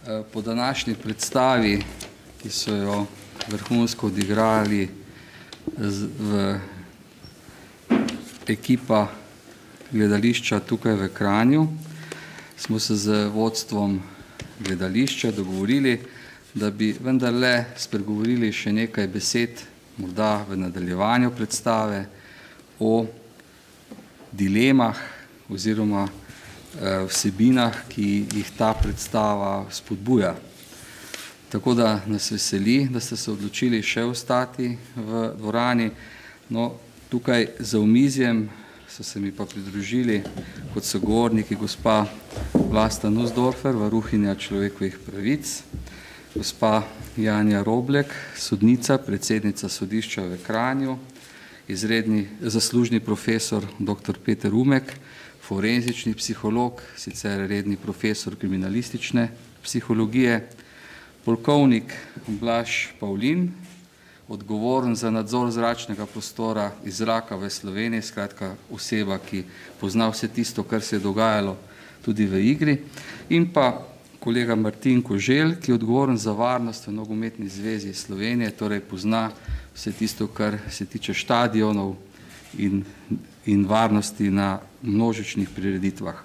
Po današnji predstavi, ki so jo vrhunsko odigrali ekipa gledališča tukaj v Kranju, smo se z vodstvom gledališča dogovorili, da bi vendarle spregovorili še nekaj besed, morda v nadaljevanju predstave, o dilemah oziroma vsebinah, ki jih ta predstava spodbuja. Tako da nas veseli, da ste se odločili še ostati v dvorani. No, tukaj za omizjem so se mi pa pridružili kot sogovorniki gospa Vlasta Nussdorfer, varuhinja človekovih pravic, gospa Janja Roblek, sodnica, predsednica sodišča v Kranju, izredni zaslužni profesor dr. Peter Umek, forenzični psiholog, sicer redni profesor kriminalistične psihologije, polkovnik Blaž Pavlin, odgovoren za nadzor zračnega prostora iz zraka v Sloveniji, skratka oseba, ki pozna vse tisto, kar se je dogajalo tudi v igri, in pa kolega Martin Koželj, ki je odgovoren za varnost v Nogometni zvezi Slovenije, torej pozna vse tisto, kar se tiče štadionov in varnosti na množičnih prireditvah.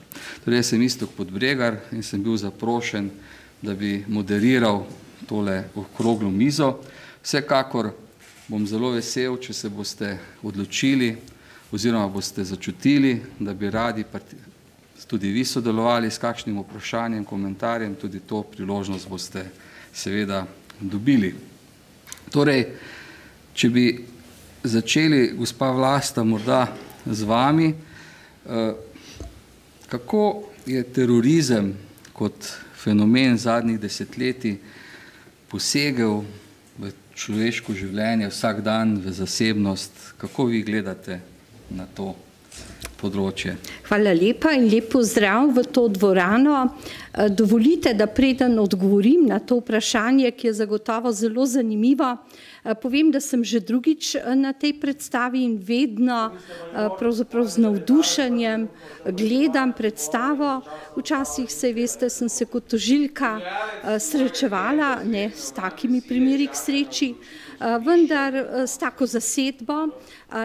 Torej, jaz sem Iztok Podbregar in sem bil zaprošen, da bi moderiral tole okroglo mizo. Vsekakor bom zelo vesel, če se boste odločili oziroma boste začutili, da bi radi tudi vi sodelovali s kakšnim vprašanjem, komentarjem, tudi to priložnost boste seveda dobili. Torej, če bi začeli, gospa Vlasta, morda z vami, kako je terorizem kot fenomen zadnjih desetletij posegel v človeško življenje vsak dan, v zasebnost? Kako vi gledate na to področje? Hvala lepa in lep pozdrav v to dvorano. Dovolite, da preden odgovorim na to vprašanje, ki je zagotovo zelo zanimivo, povem, da sem že drugič na tej predstavi in vedno pravzaprav z navdušenjem gledam predstavo. Včasih veste, sem se kot tožilka srečevala, ne s takimi primeri k sreči, vendar s tako zasedbo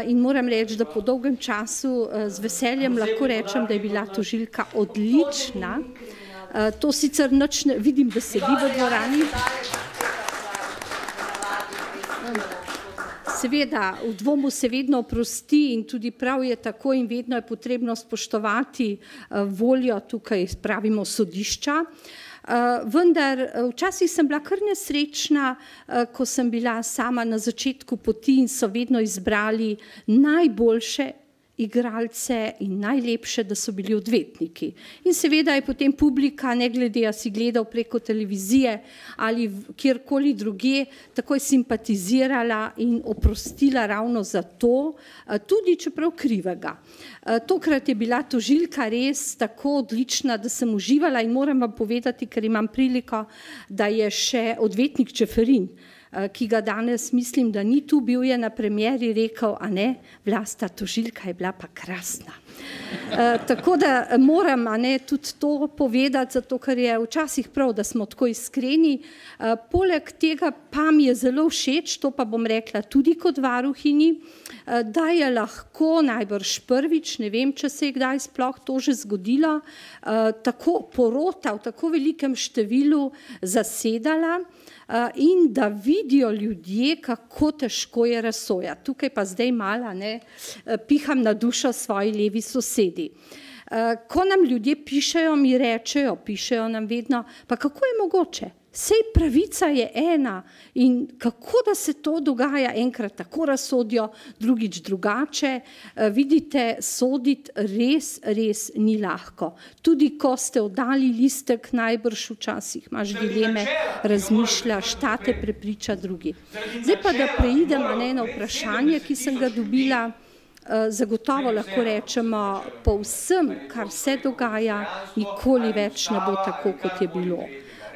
in moram reči, da po dolgem času z veseljem lahko rečem, da je bila tožilka odlična. To sicer nič ne vidim, da sedi v dvorani. Seveda, v dvomu se vedno oprosti in tudi prav je tako in vedno je potrebno spoštovati voljo tukaj, pravimo, sodišča. Vendar včasih sem bila kar nesrečna, ko sem bila sama na začetku poti in so vedno izbrali najboljše igralce in najlepše, da so bili odvetniki. In seveda je potem publika, ne glede, a si gledal preko televizije ali kjerkoli druge, takoj simpatizirala in oprostila ravno za to, tudi čeprav krivega. Tokrat je bila tožilka res tako odlična, da sem uživala in moram vam povedati, ker imam priliko, da je še odvetnik Čeferin, ki ga danes mislim, da ni tu, bil je na premieri, rekel, a ne, Vlasta, tožilka je bila pa krasna. Tako da moram tudi to povedati, zato ker je včasih prav, da smo tako iskreni. Poleg tega pa mi je zelo všeč, to pa bom rekla tudi kot varuhinji, da je lahko najbrž prvič, ne vem, če se je kdaj sploh to že zgodilo, tako porota v tako velikem številu zasedala in da vidijo ljudje, kako težko je razsojati. Tukaj pa zdaj malo piham na dušo svoji levi sosedi. Ko nam ljudje pišejo, mi rečejo, pišejo nam vedno, pa kako je mogoče? Sej pravica je ena in kako da se to dogaja, enkrat tako razsodijo, drugič drugače. Vidite, soditi res ni lahko. Tudi ko ste oddali listek, najbrž včasih imaš dileme, razmišljaš, ta te prepriča drugi. Zdaj pa, da preidem na vprašanje, ki sem ga dobila, zagotovo lahko rečemo, po vsem, kar se dogaja, nikoli več ne bo tako, kot je bilo.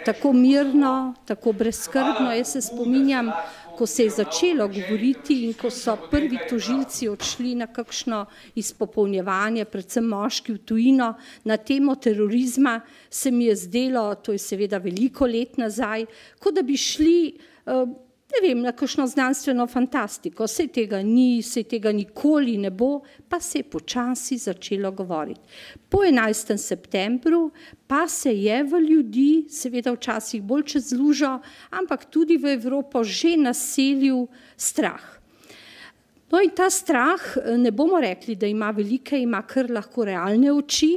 Tako mirno, tako brezskrbno. Jaz se spominjam ko se je začelo govoriti in ko so prvi tožilci odšli na kakšno izpopolnjevanje, predvsem moški v tujino, na temo terorizma, se mi je zdelo, to je seveda veliko let nazaj, kot da bi šli, ne vem, na kakšno znanstveno fantastiko, saj tega ni, saj tega nikoli ne bo, pa se je počasi začelo govoriti. Po 11. septembru pa se je v ljudi, seveda včasih bolj čez lužo, ampak tudi v Evropo že naselil strah. No in ta strah, ne bomo rekli, da ima velike, ima kar lahko realne oči,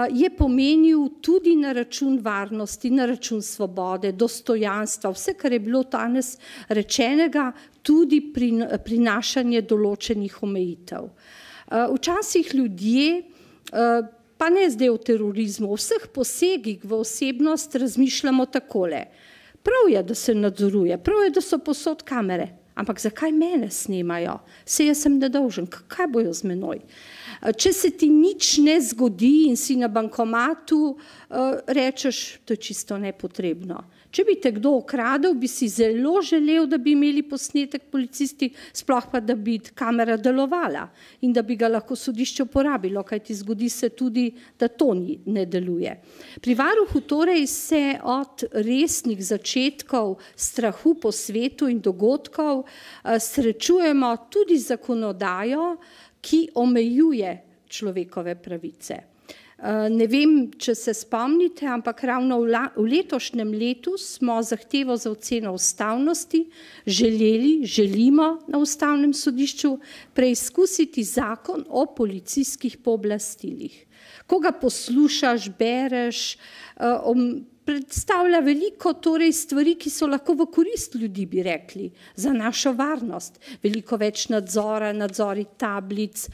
je pomenil tudi na račun varnosti, na račun svobode, dostojanstva, vse, kar je bilo danes rečenega, tudi prinašanje določenih omejitev. Včasih ljudje, pa ne zdaj o terorizmu, o vseh posegih v osebnost razmišljamo takole. Prav je, da se nadzoruje, prav je, da so povsod kamere, ampak zakaj mene snemajo? Saj jaz sem nedolžen, kaj bojo z menoj? Če se ti nič ne zgodi in si na bankomatu, rečeš, to je čisto nepotrebno. Če bi te kdo ukradel, bi si zelo želel, da bi imeli posnetek policisti, sploh pa, da bi kamera delovala in da bi ga lahko sodišče uporabilo, kajti zgodi se tudi, da to ne deluje. Pri varuhu torej se od resnih začetkov strahu po svetu in dogodkov srečujemo tudi zakonodajo, ki omejuje človekove pravice. Ne vem, če se spomnite, ampak ravno v letošnjem letu smo zahtevo za oceno ustavnosti želimo na Ustavnem sodišču preizkusiti zakon o policijskih pooblastilih. Ko ga poslušaš, bereš, predstavlja veliko torej stvari, ki so lahko v korist ljudi, bi rekli, za našo varnost. Veliko več nadzori tablic,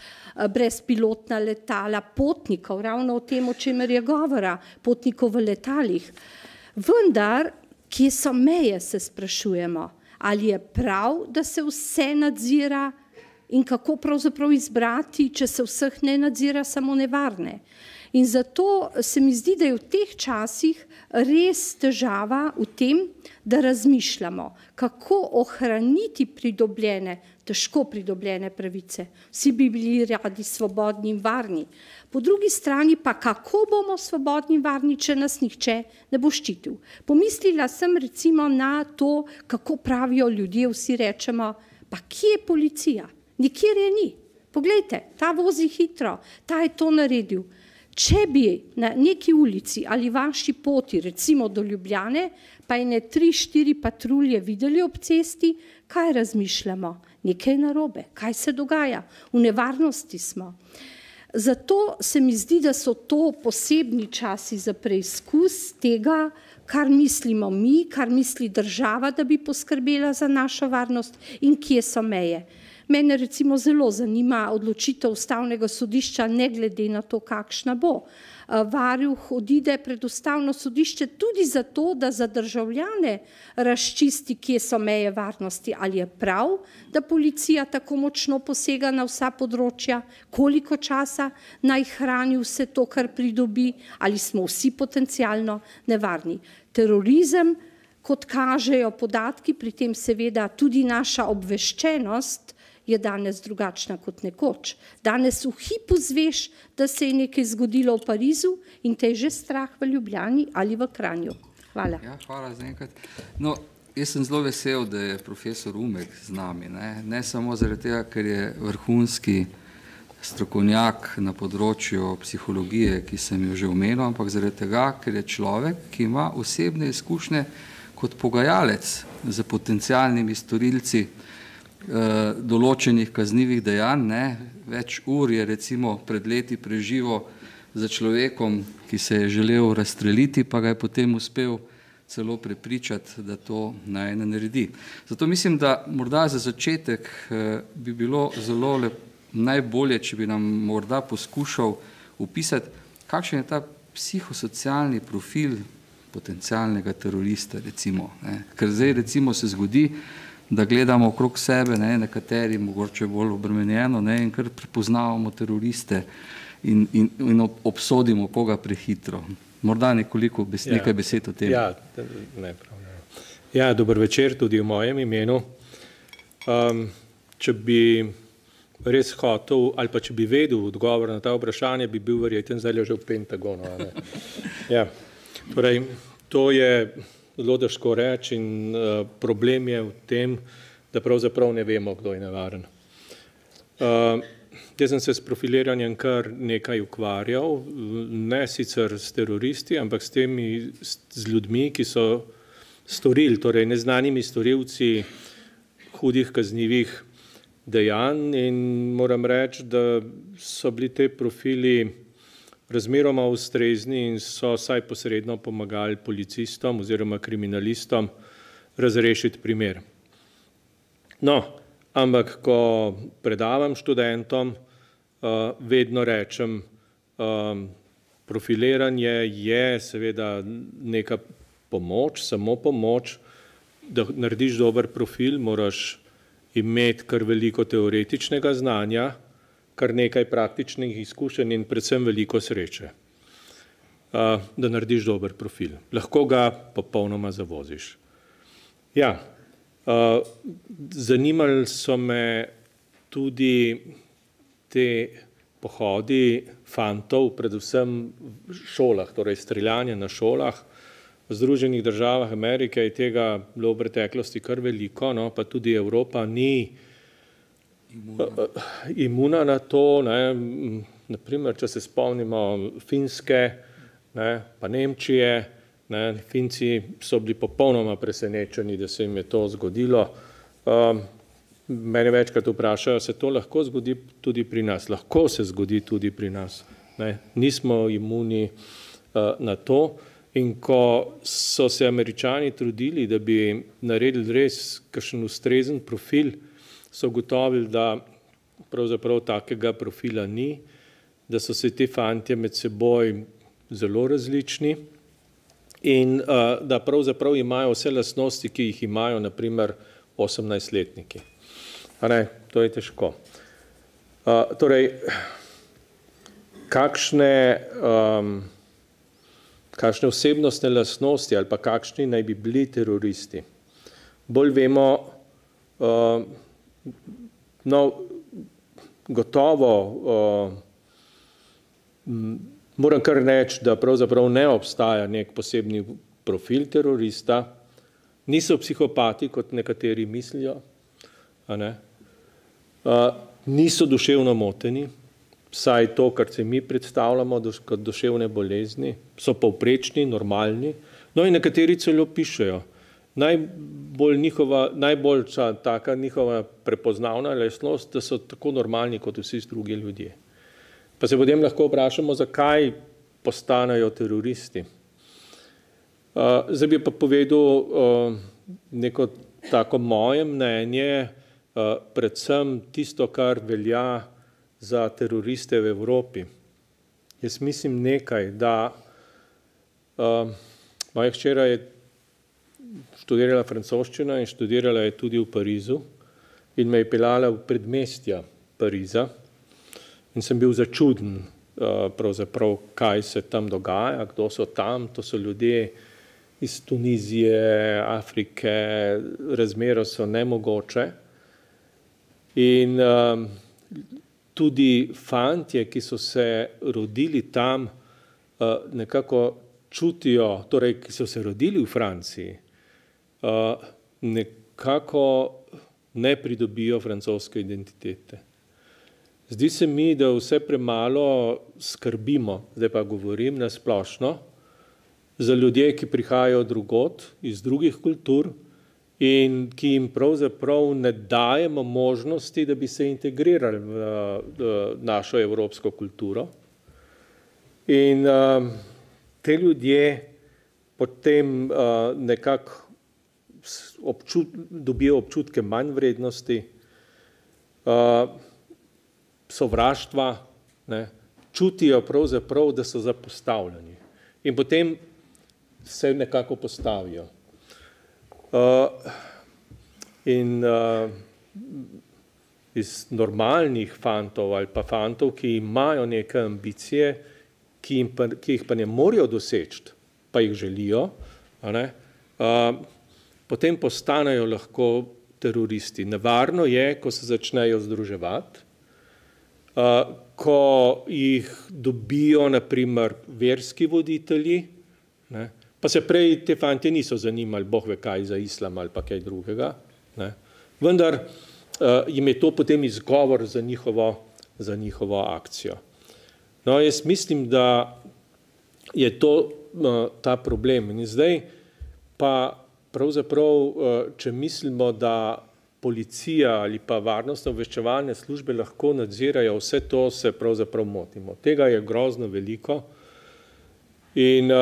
brezpilotna letala, potnikov, ravno o tem, o čemer je govora, potnikov v letalih. Vendar, kje so meje, se sprašujemo, ali je prav, da se vse nadzira in kako pravzaprav izbrati, če se vseh ne nadzira, samo nevarne. In zato se mi zdi, da je v teh časih res težava v tem, da razmišljamo, kako ohraniti težko pridobljene pravice. Vsi bi bili radi svobodni in varni. Po drugi strani pa, kako bomo svobodni in varni, če nas nihče ne bo ščitil. Pomislila sem recimo na to, kako pravijo ljudje, vsi rečemo, pa kje je policija? Nikjer je ni. Poglejte, ta vozi hitro, ta je to naredil. Če bi na neki ulici ali vaši poti, recimo do Ljubljane, pa ene 3-4 patrulje videli ob cesti, kaj razmišljamo? Nekaj narobe, kaj se dogaja? V nevarnosti smo. Zato se mi zdi, da so to posebni časi za preizkus tega, kar mislimo mi, kar misli država, da bi poskrbela za našo varnost in kje so meje. Mene recimo zelo zanima odločitev Ustavnega sodišča, ne glede na to, kakšna bo. Varuh odide pred Ustavno sodišče tudi zato, da za državljane razčisti, kje so meje varnosti. Ali je prav, da policija tako močno posega na vsa področja, koliko časa naj hrani vse to, kar pridobi, ali smo vsi potencialno nevarni. Terorizem, kot kažejo podatki, pri tem seveda tudi naša obveščenost, je danes drugačna kot nekoč. Danes v hipu zveš, da se je nekaj zgodilo v Parizu in te je že strah v Ljubljani ali v Kranju. Hvala. Ja, hvala za enkrat. No, jaz sem zelo vesel, da je profesor Umek z nami. Ne samo zaradi tega, ker je vrhunski strokovnjak na področju psihologije, ki sem jo že omenil, ampak zaradi tega, ker je človek, ki ima osebne izkušnje kot pogajalec z potencialnimi storilci določenih kaznivih dejanj. Več ur je recimo pred leti preživel za človekom, ki se je želel razstreliti, pa ga je potem uspel celo prepričati, da to naj ne naredi. Zato mislim, da morda za začetek bi bilo zelo najbolje, če bi nam morda poskušal opisati, kakšen je ta psihosocialni profil potencialnega terorista, recimo. Ker zdaj recimo se zgodi, da gledamo okrog sebe, nekateri mogoče bolj obremenjeno, in kar prepoznavamo teroriste in obsodimo koga prehitro. Morda nekaj besed o tem. Ja, ne prav. Ja, dober večer tudi v mojem imenu. Če bi res hotel, ali pa če bi vedel odgovor na ta vprašanje, bi bil verjeten zdaj že v Pentagonu. Ja. Torej, to je zelo težko reči in problem je v tem, da pravzaprav ne vemo, kdo je nevaren. Jaz sem se s profiliranjem kar nekaj ukvarjal, ne sicer s teroristi, ampak z ljudmi, ki so storili, torej neznanimi storilci hudih kaznivih dejanj in moram reči, da so bili te profili razmeroma ustrezni in so vsaj posredno pomagali policistom oziroma kriminalistom razrešiti primer. No, ampak ko predavam študentom, vedno rečem, profiliranje je seveda neka pomoč, samo pomoč, da narediš dober profil, moraš imeti kar veliko teoretičnega znanja, kar nekaj praktičnih izkušenj in predvsem veliko sreče, da narediš dober profil. Lahko ga popolnoma zavoziš. Ja, zanimali so me tudi te pohodi fantov, predvsem v šolah, torej streljanje na šolah. V Združenih državah Amerike je tega bilo v preteklosti kar veliko, no, pa tudi Evropa ni imuna na to. Naprimer, če se spomnimo Finske, pa Nemčije, Finci so bili popolnoma presenečeni, da se jim je to zgodilo. Mene večkrat vprašajo, se to lahko zgodi tudi pri nas? Lahko se zgodi tudi pri nas. Nismo imuni na to. In ko so se Američani trudili, da bi naredili res kakšen ustrezen profil, so ugotovili, da pravzaprav takega profila ni, da so se ti fantje med seboj zelo različni in da pravzaprav imajo vse lastnosti, ki jih imajo na primer 18-letniki. To je težko. Torej, kakšne osebnostne lastnosti ali pa kakšni naj bi bili teroristi. Bolj vemo, no, gotovo moram kar reči, da pravzaprav ne obstaja nek posebni profil terorista, niso psihopati, kot nekateri mislijo, niso duševno moteni, vsaj to, kar se mi predstavljamo kot duševne bolezni, so povprečni, normalni, no in nekateri celo pišejo. Najbolj taka njihova prepoznavna lastnost, da so tako normalni kot vsi drugi ljudje. Pa se potem lahko vprašamo, zakaj postanejo teroristi. Zdaj bi pa povedal neko tako moje mnenje, predvsem tisto, kar velja za teroriste v Evropi. Jaz mislim nekaj, da moja hčera je študirala francoščino in študirala je tudi v Parizu in me je peljala v predmestja Pariza in sem bil začuden pravzaprav, kaj se tam dogaja, kdo so tam, to so ljudje iz Tunizije, Afrike, razmere so nemogoče in tudi fantje, ki so se rodili tam, nekako čutijo, torej, ki so se rodili v Franciji, nekako ne pridobijo francoske identitete. Zdi se mi, da vse premalo skrbimo, zdaj pa govorim na splošno, za ljudje, ki prihajajo drugod, iz drugih kultur, in ki jim pravzaprav ne dajemo možnosti, da bi se integrirali v našo evropsko kulturo. In te ljudje potem nekako dobijo občutke manj vrednosti, sovraštva, čutijo pravzaprav, da so zapostavljeni. In potem se nekako postavijo. In iz normalnih fantov ali pa fantov, ki imajo neke ambicije, ki jih pa ne morejo doseči, pa jih želijo, potem postanejo lahko teroristi. Nevarno je, ko se začnejo združevati, ko jih dobijo, naprimer, verski voditelji, ne, pa se prej te fantje niso zanimali, Bog ve kaj, za islam ali pa kaj drugega, ne, vendar jim je to potem izgovor za njihovo akcijo. No, jaz mislim, da je to ta problem. In zdaj pa pravzaprav, če mislimo, da policija ali pa varnostno-obveščevalne službe lahko nadzirajo vse to, se pravzaprav motimo. Tega je grozno veliko in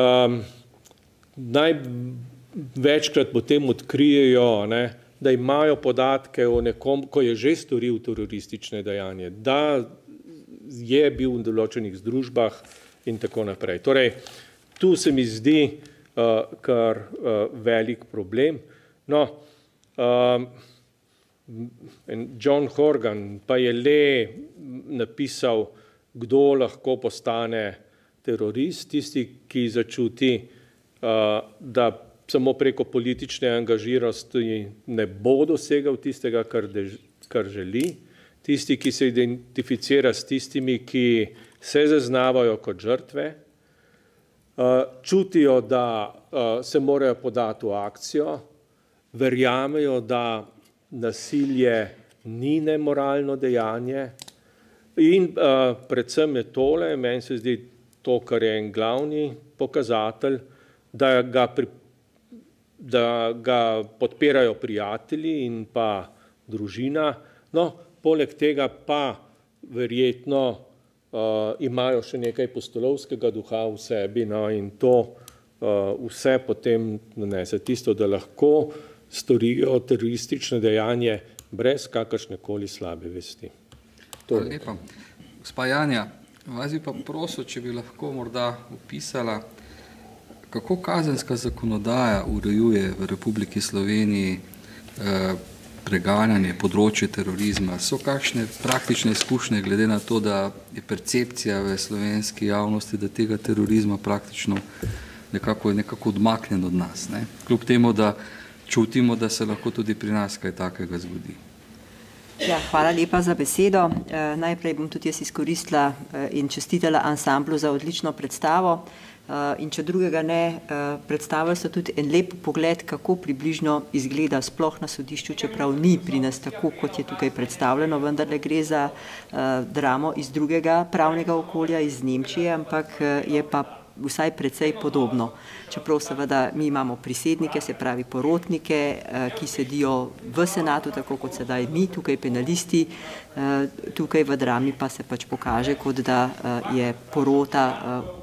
največkrat potem odkrijejo, ne, da imajo podatke o nekom, ko je že storil teroristične dejanje, da je bil v določenih združbah in tako naprej. Torej, tu se mi zdi kar velik problem. No, John Horgan pa je le napisal, kdo lahko postane terorist, tisti, ki začuti, da samo preko politične angažiranosti ne bo dosegal tistega, kar želi, tisti, ki se identificira s tistimi, ki se zaznavajo kot žrtve, čutijo, da se morajo podati v akcijo, verjamejo, da nasilje ni nemoralno dejanje in predvsem je tole, meni se zdi to, kar je en glavni pokazatelj, da ga podpirajo prijatelji in pa družina, no, poleg tega pa verjetno imajo še nekaj apostolovskega duha v sebi, no, in to vse potem nanese tisto, da lahko storijo teroristično dejanje brez kakršnekoli slabe vesti. Hvala lepa. Gospa Janja, vas bi pa prosil, če bi lahko morda opisala, kako kazenska zakonodaja urejuje v Republiki Sloveniji preganjanje področje terorizma. So kakšne praktične izkušnje glede na to, da je percepcija v slovenski javnosti, da tega terorizma praktično nekako odmaknjen od nas, ne? Kljub temu, da čutimo, da se lahko tudi pri nas kaj takega zgodi. Ja, hvala lepa za besedo. Najprej bom tudi jaz izkoristila in čestitala ansamblu za odlično predstavo. In če drugega ne, predstavili so tudi en lep pogled, kako približno izgleda sploh na sodišču, čeprav ni pri nas tako, kot je tukaj predstavljeno, vendarle gre za dramo iz drugega pravnega okolja, iz Nemčije, ampak je pa vsaj precej podobno. Čeprav seveda mi imamo prisednike, se pravi porotnike, ki sedijo v senatu, tako kot sedaj mi, tukaj penalisti, tukaj v drami pa se pač pokaže, kot da je porota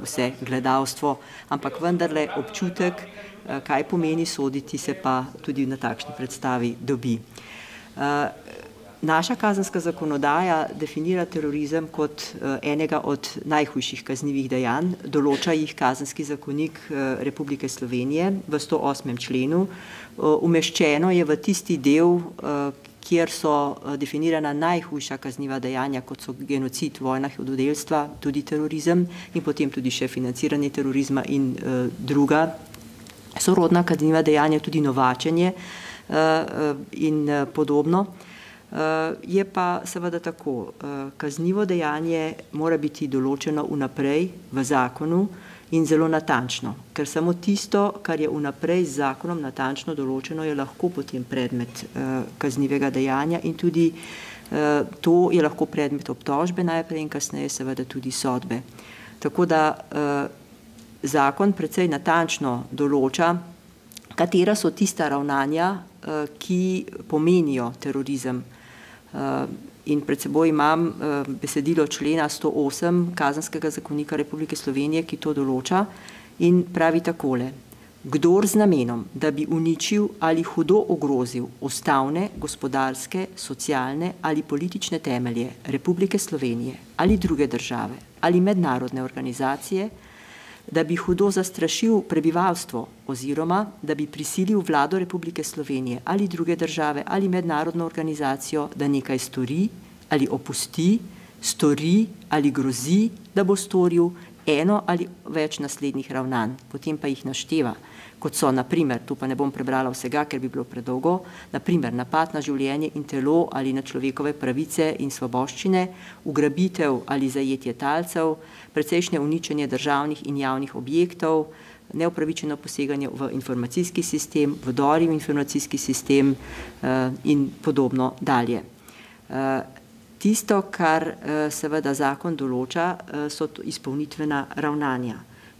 vse gledalstvo, ampak vendarle občutek, kaj pomeni soditi, se pa tudi na takšni predstavi dobi. Naša kazenska zakonodaja definira terorizem kot enega od najhujših kaznivih dejanj, določa jih Kazenski zakonik Republike Slovenije v 108. členu. Umeščeno je v tisti del, kjer so definirana najhujša kazniva dejanja, kot so genocid, vojna, hudodelstva, tudi terorizem in potem tudi še financiranje terorizma in druga sorodna kazniva dejanja, tudi novačenje in podobno. Je pa seveda tako, kaznivo dejanje mora biti določeno vnaprej v zakonu in zelo natančno, ker samo tisto, kar je vnaprej z zakonom natančno določeno, je lahko potem predmet kaznivega dejanja in tudi to je lahko predmet obtožbe najprej in kasneje seveda tudi sodbe. Tako da zakon precej natančno določa, katera so tista ravnanja, ki pomenijo terorizem. In pred seboj imam besedilo člena 108 Kazenskega zakonika Republike Slovenije, ki to določa in pravi takole: kdor z namenom, da bi uničil ali hudo ogrozil ustavne, gospodarske, socialne ali politične temelje Republike Slovenije ali druge države ali mednarodne organizacije, da bi hudo zastrašil prebivalstvo oziroma da bi prisilil vlado Republike Slovenije ali druge države ali mednarodno organizacijo, da nekaj stori ali opusti, stori ali grozi, da bo storil eno ali več naslednjih ravnanj, potem pa jih našteva. kot so naprimer, tu pa ne bom prebrala vsega, ker bi bilo predolgo, naprimer napad na življenje in telo ali na človekove pravice in svoboščine, ugrabitev ali zajetje talcev, precejšnje uničenje državnih in javnih objektov, neupravičeno poseganje v informacijski sistem, vdori v informacijski sistem in podobno dalje. Tisto, kar seveda zakon določa, so izpolnitvena ravnanja.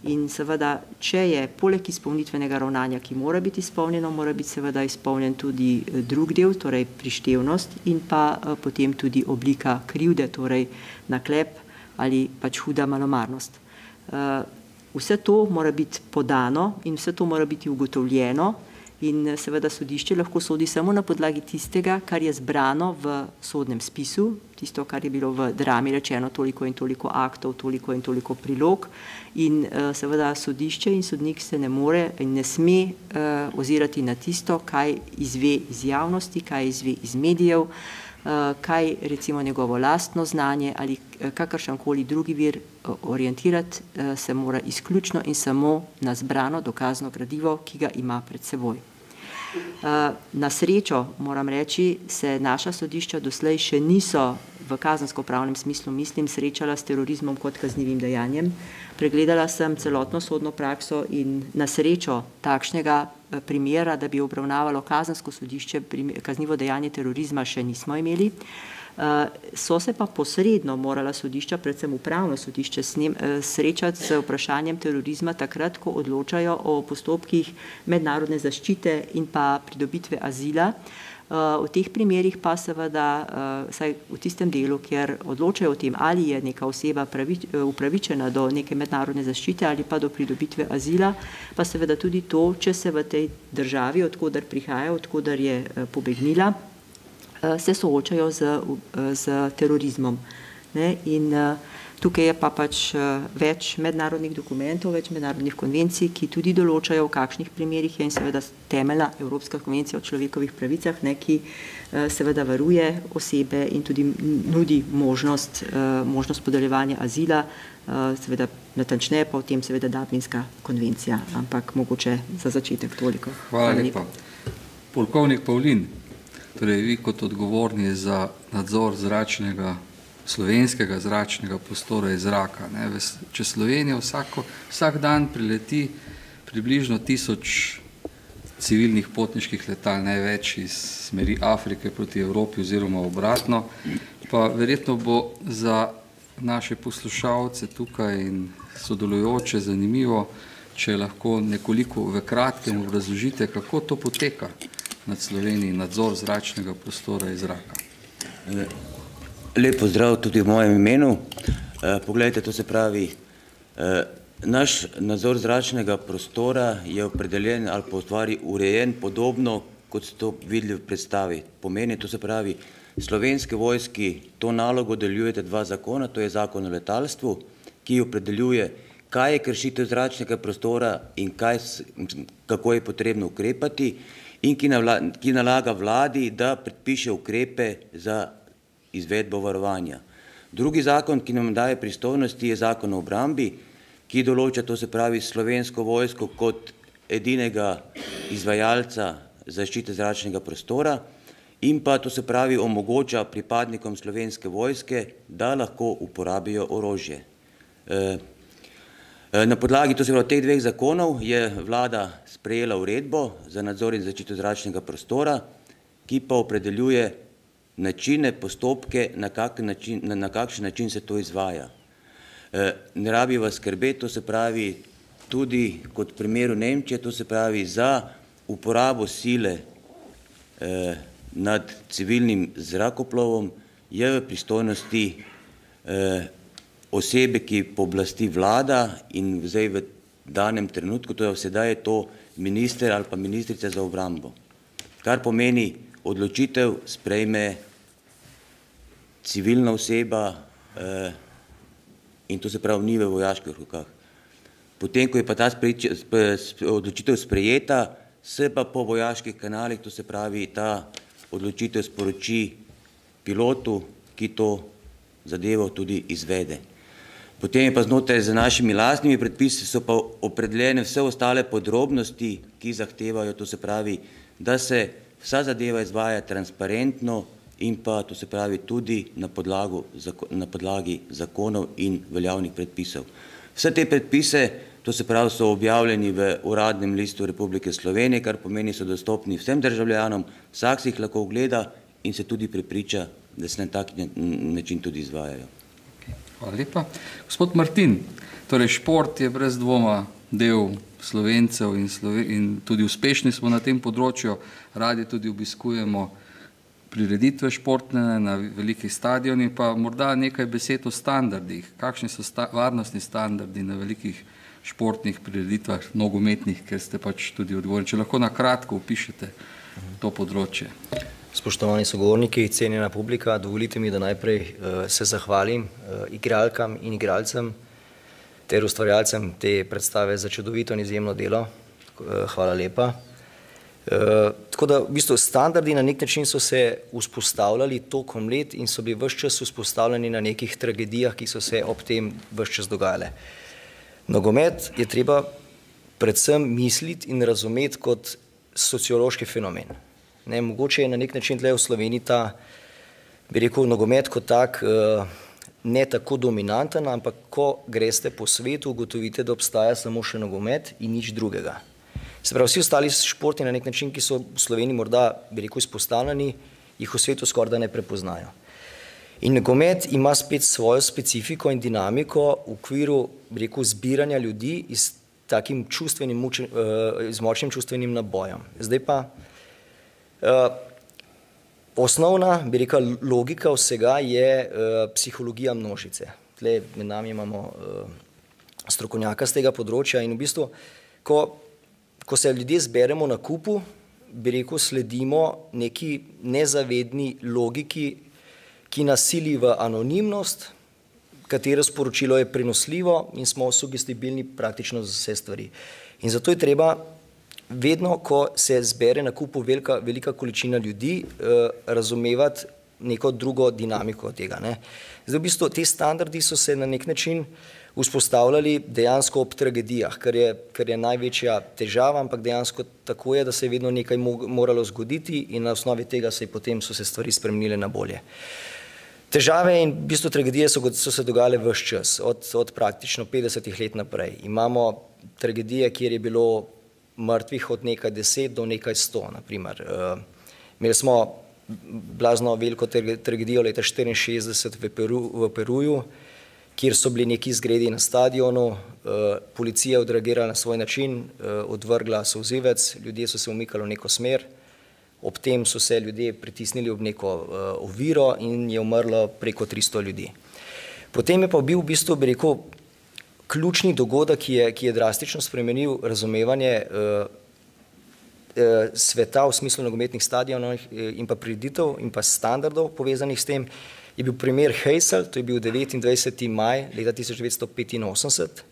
In seveda, če je poleg izpolnitvenega ravnanja, ki mora biti izpolnjeno, mora biti seveda izpolnjen tudi drug del, torej prištevnost in pa potem tudi oblika krivde, torej naklep ali pač huda malomarnost. Vse to mora biti podano in vse to mora biti ugotovljeno in seveda sodišče lahko sodi samo na podlagi tistega, kar je zbrano v sodnem spisu, tisto, kar je bilo v drami rečeno, toliko in toliko aktov, toliko in toliko prilog in seveda sodišče in sodnik se ne more in ne sme ozirati na tisto, kaj izve iz javnosti, kaj izve iz medijev, kaj recimo njegovo lastno znanje ali kakršenkoli drugi vir orientirati, se mora izključno in samo na zbrano dokazno gradivo, ki ga ima pred seboj. Na srečo, moram reči, se naša sodišča doslej še niso v kazensko-pravnem smislu, mislim, srečala s terorizmom kot kaznivim dejanjem. Pregledala sem celotno sodno prakso in na srečo takšnega primera, da bi obravnavalo kazensko sodišče kaznivo dejanje terorizma, še nismo imeli. So se pa posredno morala sodišča, predvsem upravno sodišče, srečati z vprašanjem terorizma takrat, ko odločajo o postopkih mednarodne zaščite in pa pridobitve azila. V teh primerih pa seveda, saj v tistem delu, kjer odločajo o tem, ali je neka oseba upravičena do neke mednarodne zaščite ali pa do pridobitve azila, pa seveda tudi to, če se v tej državi, odkudar prihaja, odkudar je pobegnila, se soočajo z terorizmom. In tukaj je pa pač več mednarodnih dokumentov, več mednarodnih konvencij, ki tudi določajo, v kakšnih primerih je in seveda temeljna Evropska konvencija o človekovih pravicah, ki seveda varuje osebe in tudi nudi možnost podeljevanja azila, seveda natančneje pa o tem seveda Dublinska konvencija, ampak mogoče za začetek toliko. Hvala lepa. Polkovnik Pavlin, torej vi kot odgovorni za nadzor slovenskega zračnega prostora iz zraka. Čez Slovenijo vsak dan prileti približno 1000 civilnih potniških letal, največ iz smeri Afrike proti Evropi oziroma obratno. Pa verjetno bo za naše poslušalce tukaj in sodelujoče zanimivo, če lahko nekoliko v kratkem obrazložite, kako to poteka nad Sloveniji, nadzor zračnega prostora iz zraka. Lep pozdrav tudi v mojem imenu. Poglejte, to se pravi, naš nadzor zračnega prostora je opredeljen ali pa v stvari urejen podobno, kot ste to videli v predstavi. Pomeni, to se pravi, Slovenske vojski to nalogo delujete dva zakona, to je zakon o letalstvu, ki opredeljuje, kaj je kršitev zračnega prostora in kako je potrebno ukrepati in ki nalaga vladi, da predpiše ukrepe za izvedbo varovanja. Drugi zakon, ki nam daje pristojnosti, je zakon o obrambi, ki določa, to se pravi, Slovensko vojsko kot edinega izvajalca zaščite zračnega prostora in pa, to se pravi, omogoča pripadnikom Slovenske vojske, da lahko uporabijo orožje. Na podlagi, to se pravi, teh dveh zakonov je vlada sprejela uredbo za nadzor in zaščito zračnega prostora, ki pa opredeljuje načine, postopke, na kakšen način se to izvaja. Ne rabi vas skrbeti, to se pravi, tudi kot v primeru Nemčije, to se pravi, za uporabo sile nad civilnim zrakoplovom je v pristojnosti osebe, ki pooblasti vlada in zdaj v danem trenutku, to je sedaj je to minister ali pa ministrica za obrambo. Kar pomeni, odločitev sprejme civilna oseba in to se pravi ni v vojaških rokah. Potem, ko je pa ta odločitev sprejeta, se pa po vojaških kanalih, to se pravi, ta odločitev sporoči pilotu, ki to zadevo tudi izvede. Potem je pa znotraj z našimi lastnimi predpisi so pa opredeljene vse ostale podrobnosti, ki zahtevajo, to se pravi, da se vsa zadeva izvaja transparentno in pa, to se pravi, tudi na podlagi zakonov in veljavnih predpisov. Vse te predpise, to se pravi, so objavljeni v Uradnem listu Republike Slovenije, kar pomeni, so dostopni vsem državljanom, vsak si jih lahko ogleda in se tudi prepriča, da se na tak način tudi izvajajo. Hvala lepa. Gospod Martin, torej šport je brez dvoma del Slovencev in tudi uspešni smo na tem področju, radi tudi obiskujemo prireditve športne na velikih stadionih, pa morda nekaj besed o standardih. Kakšni so varnostni standardi na velikih športnih prireditvah, nogometnih, ker ste pač tudi odgovorni. Če lahko na kratko opišete to področje. Spoštovani sogovorniki, cenjena publika, dovolite mi, da najprej se zahvalim igralkam in igralcem ter ustvarjalcem te predstave za čudovito in izjemno delo. Hvala lepa. Tako da v bistvu standardi na nek način so se vzpostavljali tokom let in so bili ves čas vzpostavljeni na nekih tragedijah, ki so se ob tem ves čas dogajale. Nogomet je treba predvsem misliti in razumeti kot sociološki fenomen. Mogoče je na nek način tle v Sloveniji ta, bi rekel, nogomet kot tak ne tako dominanten, ampak ko greste po svetu, ugotovite, da obstaja samo še nogomet in nič drugega. Se pravi, vsi ostali športi na nek način, ki so v Sloveniji morda, bi rekel, izpostavljeni, jih v svetu skoraj da ne prepoznajo. In nogomet ima spet svojo specifiko in dinamiko v okviru, bi rekel, zbiranja ljudi z takim čustvenim, z močnim čustvenim nabojem. Zdaj pa osnovna, bi rekel, logika vsega je psihologija množice. Tle med nami imamo strokovnjaka z tega področja in v bistvu, ko se ljudje zberemo na kupu, bi rekel, sledimo neki nezavedni logiki, ki nas sili v anonimnost, katero sporočilo je prenosljivo in smo sugestibilni praktično za vse stvari. In zato je treba vedno, ko se zbere na kupu velika količina ljudi, razumevati neko drugo dinamiko tega. Zdaj v bistvu te standardi so se na nek način vzpostavljali dejansko ob tragedijah, kar je največja težava, ampak dejansko tako je, da se je vedno nekaj moralo zgoditi in na osnovi tega potem so se stvari spremenile na bolje. Težave in v bistvu tragedije so se dogajale ves čas, od praktično 50 let naprej. Imamo tragedije, kjer je bilo mrtvih od nekaj 10 do nekaj 100, naprimer. Imeli smo blazno veliko tragedijo leta 1964 v Peruju, kjer so bili neki izgredi na stadionu, policija je odreagirala na svoj način, odvrgla solzivec, ljudje so se umikali v neko smer, ob tem so se ljudje pritisnili ob neko oviro in je umrlo preko 300 ljudi. Potem je pa bil v bistvu, bi rekel, ključni dogodek, ki je drastično spremenil razumevanje sveta v smislu nogometnih stadionov in pa prireditev in pa standardov povezanih s tem, je bil primer Heysel, to je bil 29. maj leta 1985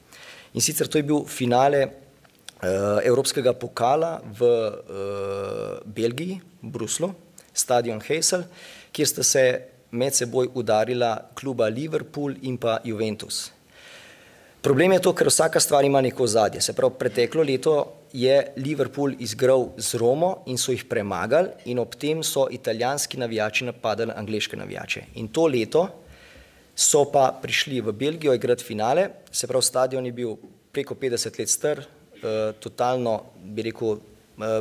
in sicer to je bil finale Evropskega pokala v Belgiji, v Bruslu, stadion Heysel, kjer sta se med seboj udarila kluba Liverpool in pa Juventus. Problem je to, ker vsaka stvar ima neko ozadje. Se pravi, preteklo leto je Liverpool izigral z Romo in so jih premagali in ob tem so italijanski navijači napadali angleške navijače. In to leto so pa prišli v Belgijo igrati finale, se pravi, stadion je bil preko 50 let star, totalno, bi rekel,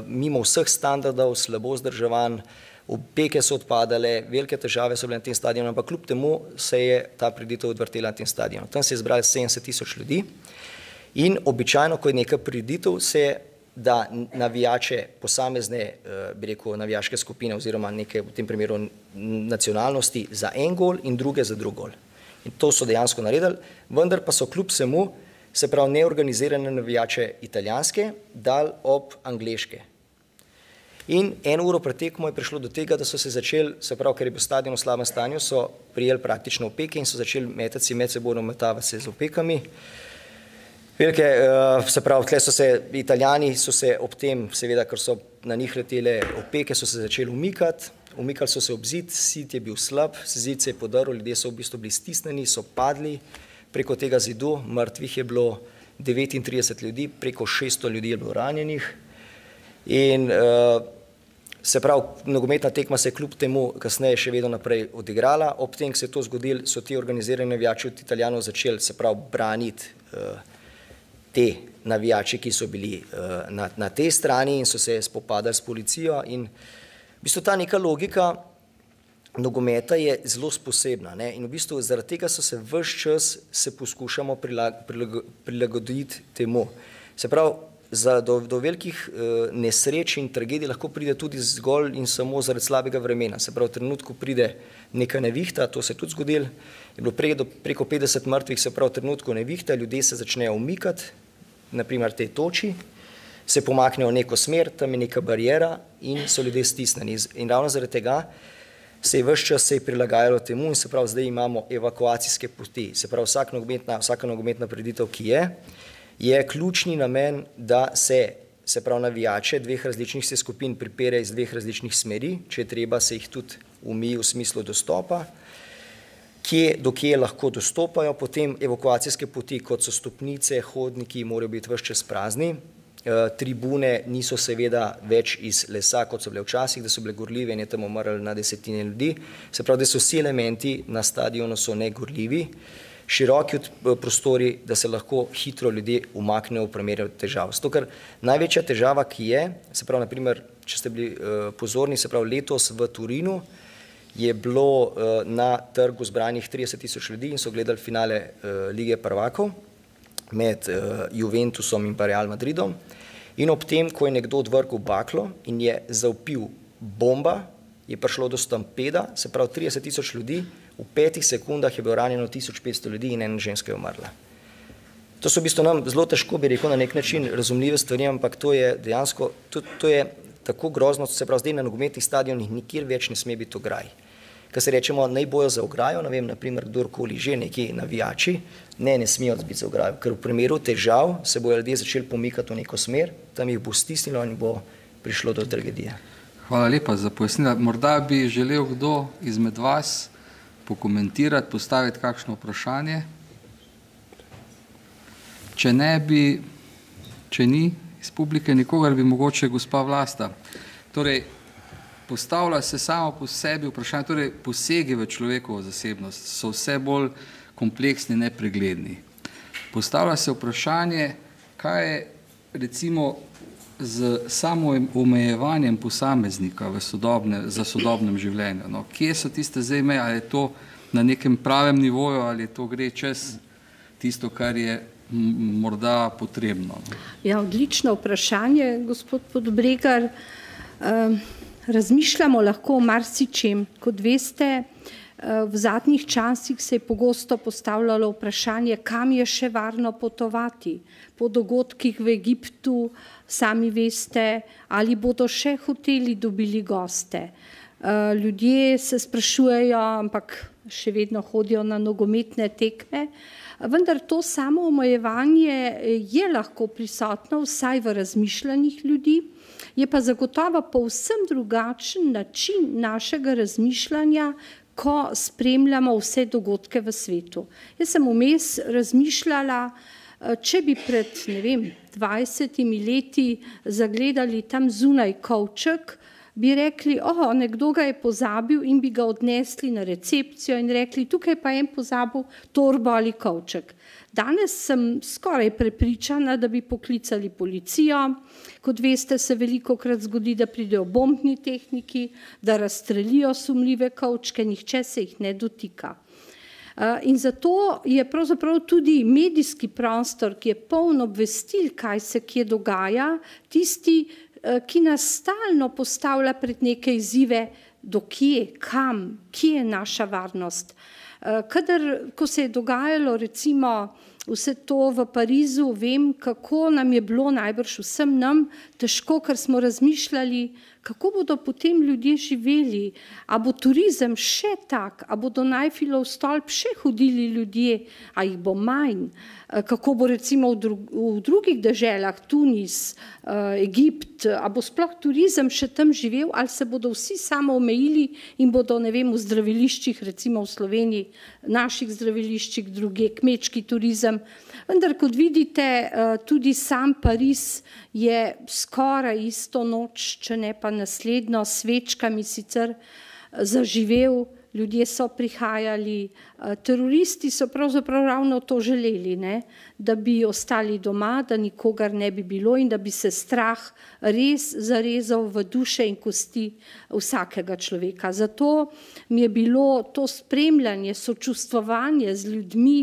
mimo vseh standardov, slabo vzdrževan, opeke so odpadale, velike težave so bile na tem stadionu, ampak kljub temu se je ta prireditev odvrtela na tem stadionu. Tam se je zbralo 70.000 ljudi in običajno, ko je neka prireditev, se da navijače posamezne, bi rekel, navijaške skupine oziroma neke, v tem primeru nacionalnosti za en gol in druge za drug gol. In to so dejansko naredili, vendar pa so kljub vsemu, se pravi, neorganizirane navijače italijanske dali ob angleške. In 1 uro pred tekmo je prišlo do tega, da so se začeli, se pravi, ker je bil stadion v slabem stanju, so prijeli praktično opeke in so začeli metati medsebojno metavati se z opekami. Velike, se pravi, tle so se, Italijani so se ob tem, seveda, ker so na njih letele opeke, so se začeli umikati, umikali so se ob zid, zid je bil slab, zid se je podaril, ljudje so v bistvu bili stisnjeni, so padli, preko tega zidu, mrtvih je bilo 39 ljudi, preko 600 ljudi je bilo ranjenih in se pravi, nogometna tekma se je kljub temu kasneje še vedno naprej odigrala. Ob tem, ko se je to zgodilo, so ti organizirani navijači od Italijanov začeli, se pravi, braniti te navijači, ki so bili na tej strani in so se spopadali s policijo. In v bistvu ta neka logika nogometa je zelo posebna, ne? In v bistvu zaradi tega so se ves čas se poskušamo prilagoditi temu. Se pravi, do velikih nesreč in tragedij lahko pride tudi zgolj in samo zaradi slabega vremena. Se pravi, v trenutku pride neka nevihta, to se je tudi zgodilo, je bilo preko 50 mrtvih, se pravi, v trenutku nevihta, ljudje se začnejo umikati, naprimer tej toči, se pomaknejo v neko smer, tam je neka barijera in so ljudje stisnjeni. In ravno zaradi tega se je ves čas prilagajalo temu in se pravi, zdaj imamo evakuacijske poti. Se pravi, vsaka nogometna prireditev, ki je ključni namen, da se pravi navijače dveh različnih skupin pripelje iz dveh različnih smeri, če je treba se jih tudi umije v smislu dostopa, do kje lahko dostopajo, potem evakuacijske poti, kot so stopnice, hodniki, morajo biti ves čas prazni, tribune niso seveda več iz lesa, kot so bile včasih, da so bile gorljive in je tam umrlo na desetine ljudi, se pravi, da so vsi elementi na stadionu so negorljivi, široki prostori, da se lahko hitro ljudje umaknejo v primeru težav. Zato, ker največja težava, ki je, se pravi, naprimer, če ste bili pozorni, se pravi, letos v Turinu je bilo na trgu zbranih 30 000 ljudi in so gledali finale Lige prvakov med Juventusom in pa Real Madridom. In ob tem, ko je nekdo odvrgel baklo in je zavpil bomba, je prišlo do stampeda, se pravi 30 000 ljudi, v 5 sekundah je bilo ranjeno 1500 ljudi in ena ženska je umrla. To so v bistvu nam zelo težko, bi rekel, na nek način razumljive stvari, ampak to je dejansko, to je tako grozno, se pravi, zdaj na nogometnih stadionih nikjer več ne sme biti ograj. Kar se rečemo, naj bojo za ograjo, ne vem, naprimer, kdorkoli že, neki navijači, ne smejo biti za ograjo, ker v primeru težav se bojo ljudje začeli pomikati v neko smer, tam jih bo stisnilo in bo prišlo do tragedije. Hvala lepa za pojasnila. Morda bi želel kdo izmed vas pokomentirati, postaviti kakšno vprašanje. Če ni iz publike nikogar, bi mogoče gospa Vlasta. Torej, postavlja se samo po sebi vprašanje, torej posegi v človekovo zasebnost so vse bolj kompleksni, nepregledni. Postavlja se vprašanje, kaj je recimo z samo omejevanjem posameznika za sodobnem življenju. No, kje so tiste zdaj meje, ali je to na nekem pravem nivoju, ali to gre čez tisto, kar je morda potrebno? Ja, odlično vprašanje, gospod Podbregar. Razmišljamo lahko o marsičem. Kot veste, v zadnjih časih se je pogosto postavljalo vprašanje, kam je še varno potovati. Po dogodkih v Egiptu, sami veste, ali bodo še hoteli dobili goste. Ljudje se sprašujejo, ampak še vedno hodijo na nogometne tekme, vendar to samo omejevanje je lahko prisotno vsaj v razmišljanjih ljudi, je pa zagotovo povsem drugačen način našega razmišljanja, ko spremljamo vse dogodke v svetu. Jaz sem vmes razmišljala, če bi pred, 20 leti zagledali tam zunaj kovček, bi rekli, nekdo ga je pozabil in bi ga odnesli na recepcijo in rekli, tukaj pa je pozabil torbo ali kovček. Danes sem skoraj prepričana, da bi poklicali policijo. Kot veste, se velikokrat zgodi, da pridejo bombni tehniki, da razstrelijo sumljive kovčke, nihče se jih ne dotika. In zato je pravzaprav tudi medijski prostor, ki je poln obvestil, kaj se kje dogaja, tisti, ki nas stalno postavlja pred neke izzive, do kje, kam, kje je naša varnost. Ko se je dogajalo recimo vse to v Parizu, vem, kako nam je bilo najbrž vsem nam težko, ker smo razmišljali, kako bodo potem ljudje živeli, a bo turizem še tak, a bodo na Eiffilov stolp še hodili ljudje, a jih bo manj. kako bo recimo v drugih deželah, Tunis, Egipt, a bo sploh turizem še tam živel, ali se bodo vsi samo omejili in bodo, ne vem, v zdraviliščih, recimo v Sloveniji, naših zdraviliščih, druge, kmečki turizem. Vendar, kot vidite, tudi sam Pariz je skoraj isto noč, če ne pa naslednjo, svečkami sicer zaživel, ljudje so prihajali, teroristi so pravzaprav ravno to želeli, ne? Da bi ostali doma, da nikogar ne bi bilo in da bi se strah res zarezal v duše in kosti vsakega človeka. Zato mi je bilo to spremljanje, sočustvovanje z ljudmi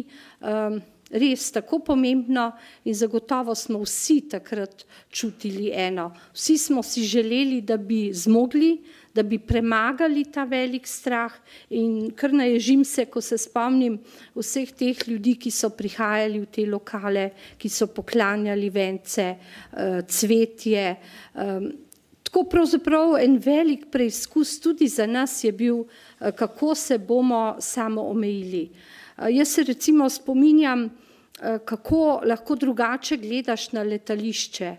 res tako pomembno in zagotovo smo vsi takrat čutili eno. Vsi smo si želeli, da bi zmogli, da bi premagali ta velik strah in kar naježim se, ko se spomnim vseh teh ljudi, ki so prihajali v te lokale, ki so poklanjali vence, cvetje. Tako pravzaprav en velik preizkus tudi za nas je bil, kako se bomo samo omejili. Jaz se recimo spominjam, kako lahko drugače gledaš na letališče.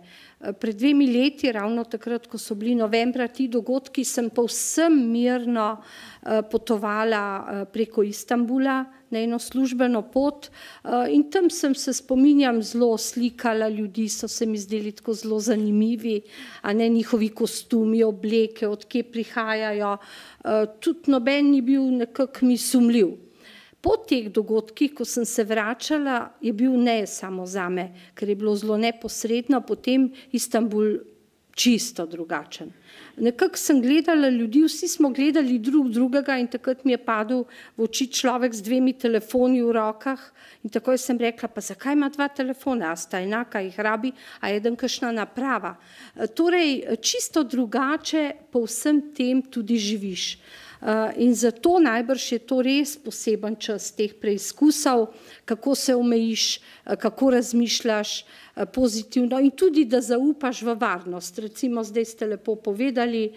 Pred 2 leti, ravno takrat, ko so bili novembra ti dogodki, sem povsem mirno potovala preko Istanbula na eno službeno pot in tam sem se, spominjam, zelo slikala ljudi, so se mi zdeli tako zelo zanimivi, a ne njihovi kostumi, obleke, od kje prihajajo, tudi noben ni bil nekako mi sumljiv. Po teh dogodkih, ko sem se vračala, je bil ne samo zame, ker je bilo zelo neposredno, potem Istanbul čisto drugačen. Nekako sem gledala ljudi, vsi smo gledali drug drugega in takrat mi je padel v oči človek z 2 telefoni v rokah in takoj sem rekla, pa zakaj ima 2 telefona, a sta enaka, jih rabi, a eden kakšna naprava. Torej, čisto drugače po vsem tem tudi živiš. In zato najbrž je to res poseben čas teh preizkusov, kako se omejiš, kako razmišljaš pozitivno in tudi, da zaupaš v varnost. Recimo, zdaj ste lepo povedali,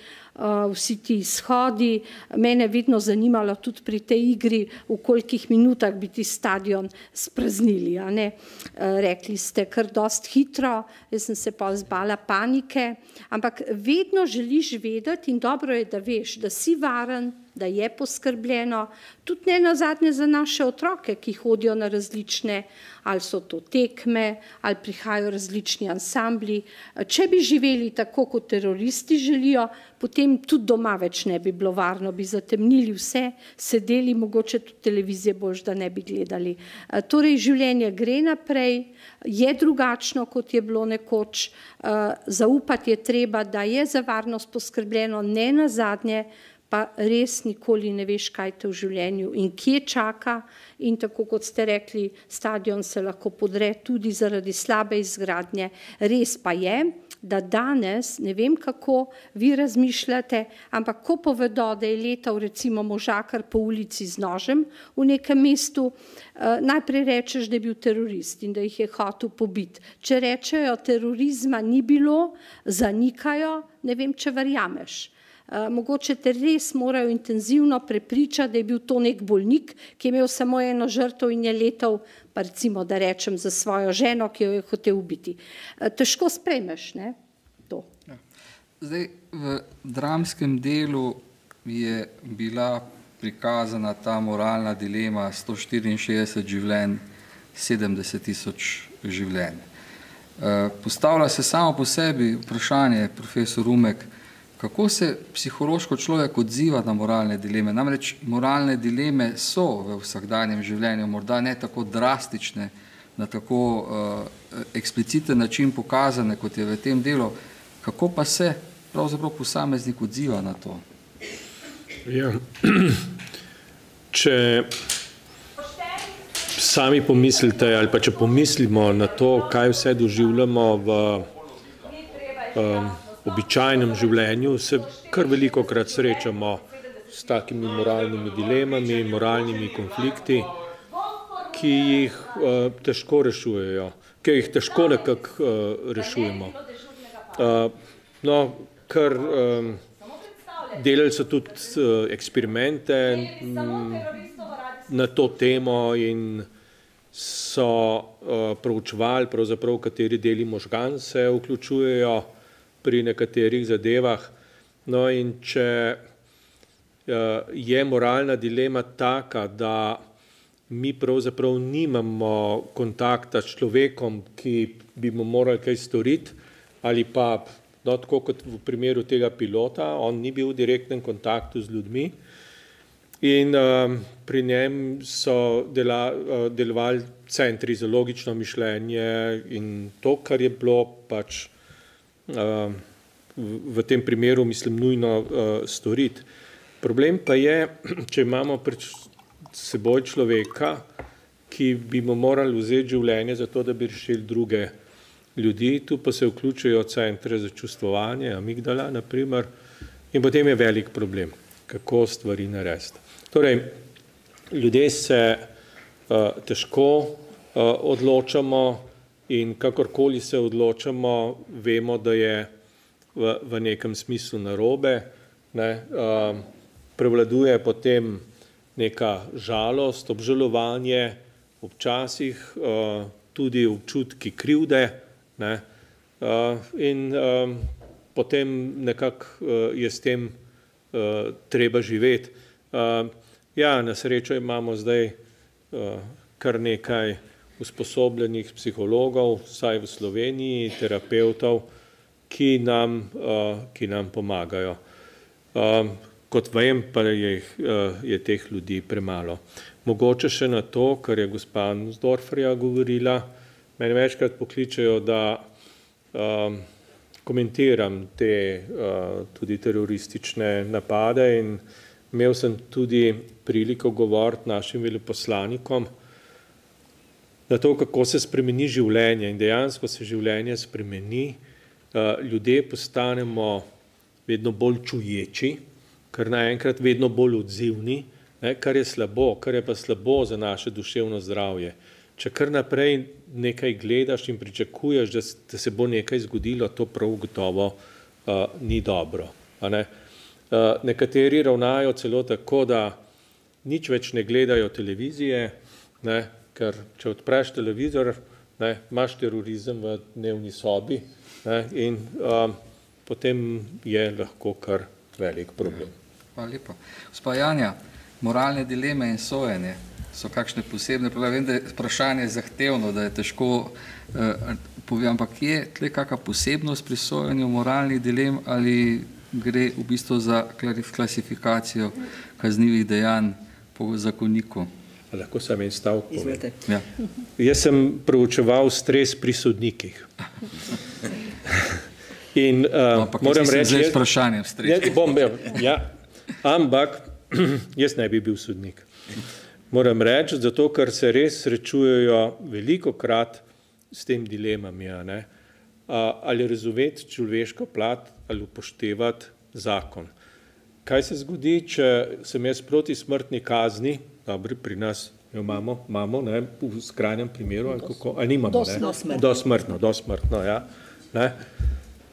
vsi ti izhodi, mene je vedno zanimalo tudi pri tej igri, v kolikih minutah bi ti stadion spraznili, a ne? Rekli ste kar dost hitro, jaz sem se pa zbala panike, ampak vedno želiš vedeti in dobro je, da veš, da si varen, da je poskrbljeno, tudi ne nazadnje za naše otroke, ki hodijo na različne, ali so to tekme, ali prihajajo različni ansambli. Če bi živeli tako, kot teroristi želijo, potem tudi doma več ne bi bilo varno, bi zatemnili vse, sedeli, mogoče tudi televizije boljš, da ne bi gledali. Torej, življenje gre naprej, je drugačno, kot je bilo nekoč, zaupati je treba, da je za varnost poskrbljeno, ne nazadnje, pa res nikoli ne veš, kaj te v življenju in kje čaka in tako, kot ste rekli, stadion se lahko podre tudi zaradi slabe izgradnje. Res pa je, da danes, ne vem kako vi razmišljate, ampak ko povedo, da je letal recimo možakar po ulici z nožem v nekem mestu, najprej rečeš, da je bil terorist in da jih je hotel pobiti. Če rečejo, terorizma ni bilo, zanikajo, ne vem, če verjameš. Mogoče te res morajo intenzivno prepričati, da je bil to nek bolnik, ki je imel samo eno žrtev in je letal, pa recimo, da rečem, za svojo ženo, ki jo je hotel ubiti. Težko sprejmeš, ne, to. Zdaj, v dramskem delu je bila prikazana ta moralna dilema 164 življenj, 70.000 življenj. Postavlja se samo po sebi vprašanje, profesor Umek, kako se psihološko človek odziva na moralne dileme? Namreč moralne dileme so v vsakdanjem življenju morda ne tako drastične, na tako ekspliciten način pokazane, kot je v tem delu. Kako pa se pravzaprav posameznik odziva na to? Ja. Če sami pomislite ali pa če pomislimo na to, kaj vse doživljamo v običajnem življenju, se kar velikokrat srečamo s takimi moralnimi dilemami, moralnimi konflikti, ki jih težko rešujejo, ki jih težko nekako rešujemo. No, kar delali so tudi eksperimente na to temo in so proučevali pravzaprav, kateri deli možgan se vključujejo pri nekaterih zadevah. No in če je moralna dilema taka, da mi pravzaprav nimamo kontakta s človekom, ki bi mu morali kaj storiti, ali pa, no, tako kot v primeru tega pilota, on ni bil v direktnem kontaktu z ljudmi in pri njem so delovali centri za logično mišljenje in to, kar je bilo pač v tem primeru, mislim, nujno storiti. Problem pa je, če imamo pred seboj človeka, ki bi mu morali vzeti življenje za to, da bi rešili druge ljudi, tu pa se vključujejo centre za čustvovanje, amigdala, naprimer, in potem je velik problem, kako stvari narediti. Torej, ljudje se težko odločamo in kakorkoli se odločamo, vemo, da je v nekem smislu narobe, ne, prevladuje potem neka žalost, obžalovanje, občasih tudi občutki krivde, ne, in potem nekako je s tem treba živeti. Ja, na srečo imamo zdaj kar nekaj usposobljenih psihologov, vsaj v Sloveniji, terapevtov, ki nam pomagajo. Kot vem, pa je teh ljudi premalo. Mogoče še na to, kar je gospa Nussdorferja govorila, mene večkrat pokličejo, da komentiram te tudi teroristične napade in imel sem tudi priliko govoriti našim veleposlanikom na to, kako se spremeni življenje in dejansko se življenje spremeni, ljudje postanemo vedno bolj čuječi, kar naenkrat vedno bolj odzivni, ne, kar je slabo, kar je pa slabo za naše duševno zdravje. Če kar naprej nekaj gledaš in pričakuješ, da se bo nekaj zgodilo, to prav gotovo ni dobro. A ne? Nekateri ravnajo celo tako, da nič več ne gledajo televizije, ne, ker če odpreš televizor, ne, imaš terorizem v dnevni sobi, ne, in potem je lahko kar velik problem. Hvala lepa. Gospa Janja, moralne dileme in sojenje so kakšne posebne probleme? Vem, da je vprašanje zahtevno, da je težko povedati, ampak je tle kakšna posebnost pri sojenju moralnih dilem ali gre v bistvu za klasifikacijo kaznivih dejanj po zakoniku? Lahko sem en stavek povem. Ja. Jaz sem proučeval stres pri sodnikih. In moram reči, ampak jaz ne bi bil sodnik. Moram reči, zato ker se res srečujejo velikokrat s tem dilemami, ne? Ali razumeti človeško plat ali upoštevati zakon. Kaj se zgodi, če sem jaz proti smrtni kazni, dobro, pri nas jo imamo, ne, v skrajnem primeru, ali nimamo, ne? Dosmrtno, ja. Ne?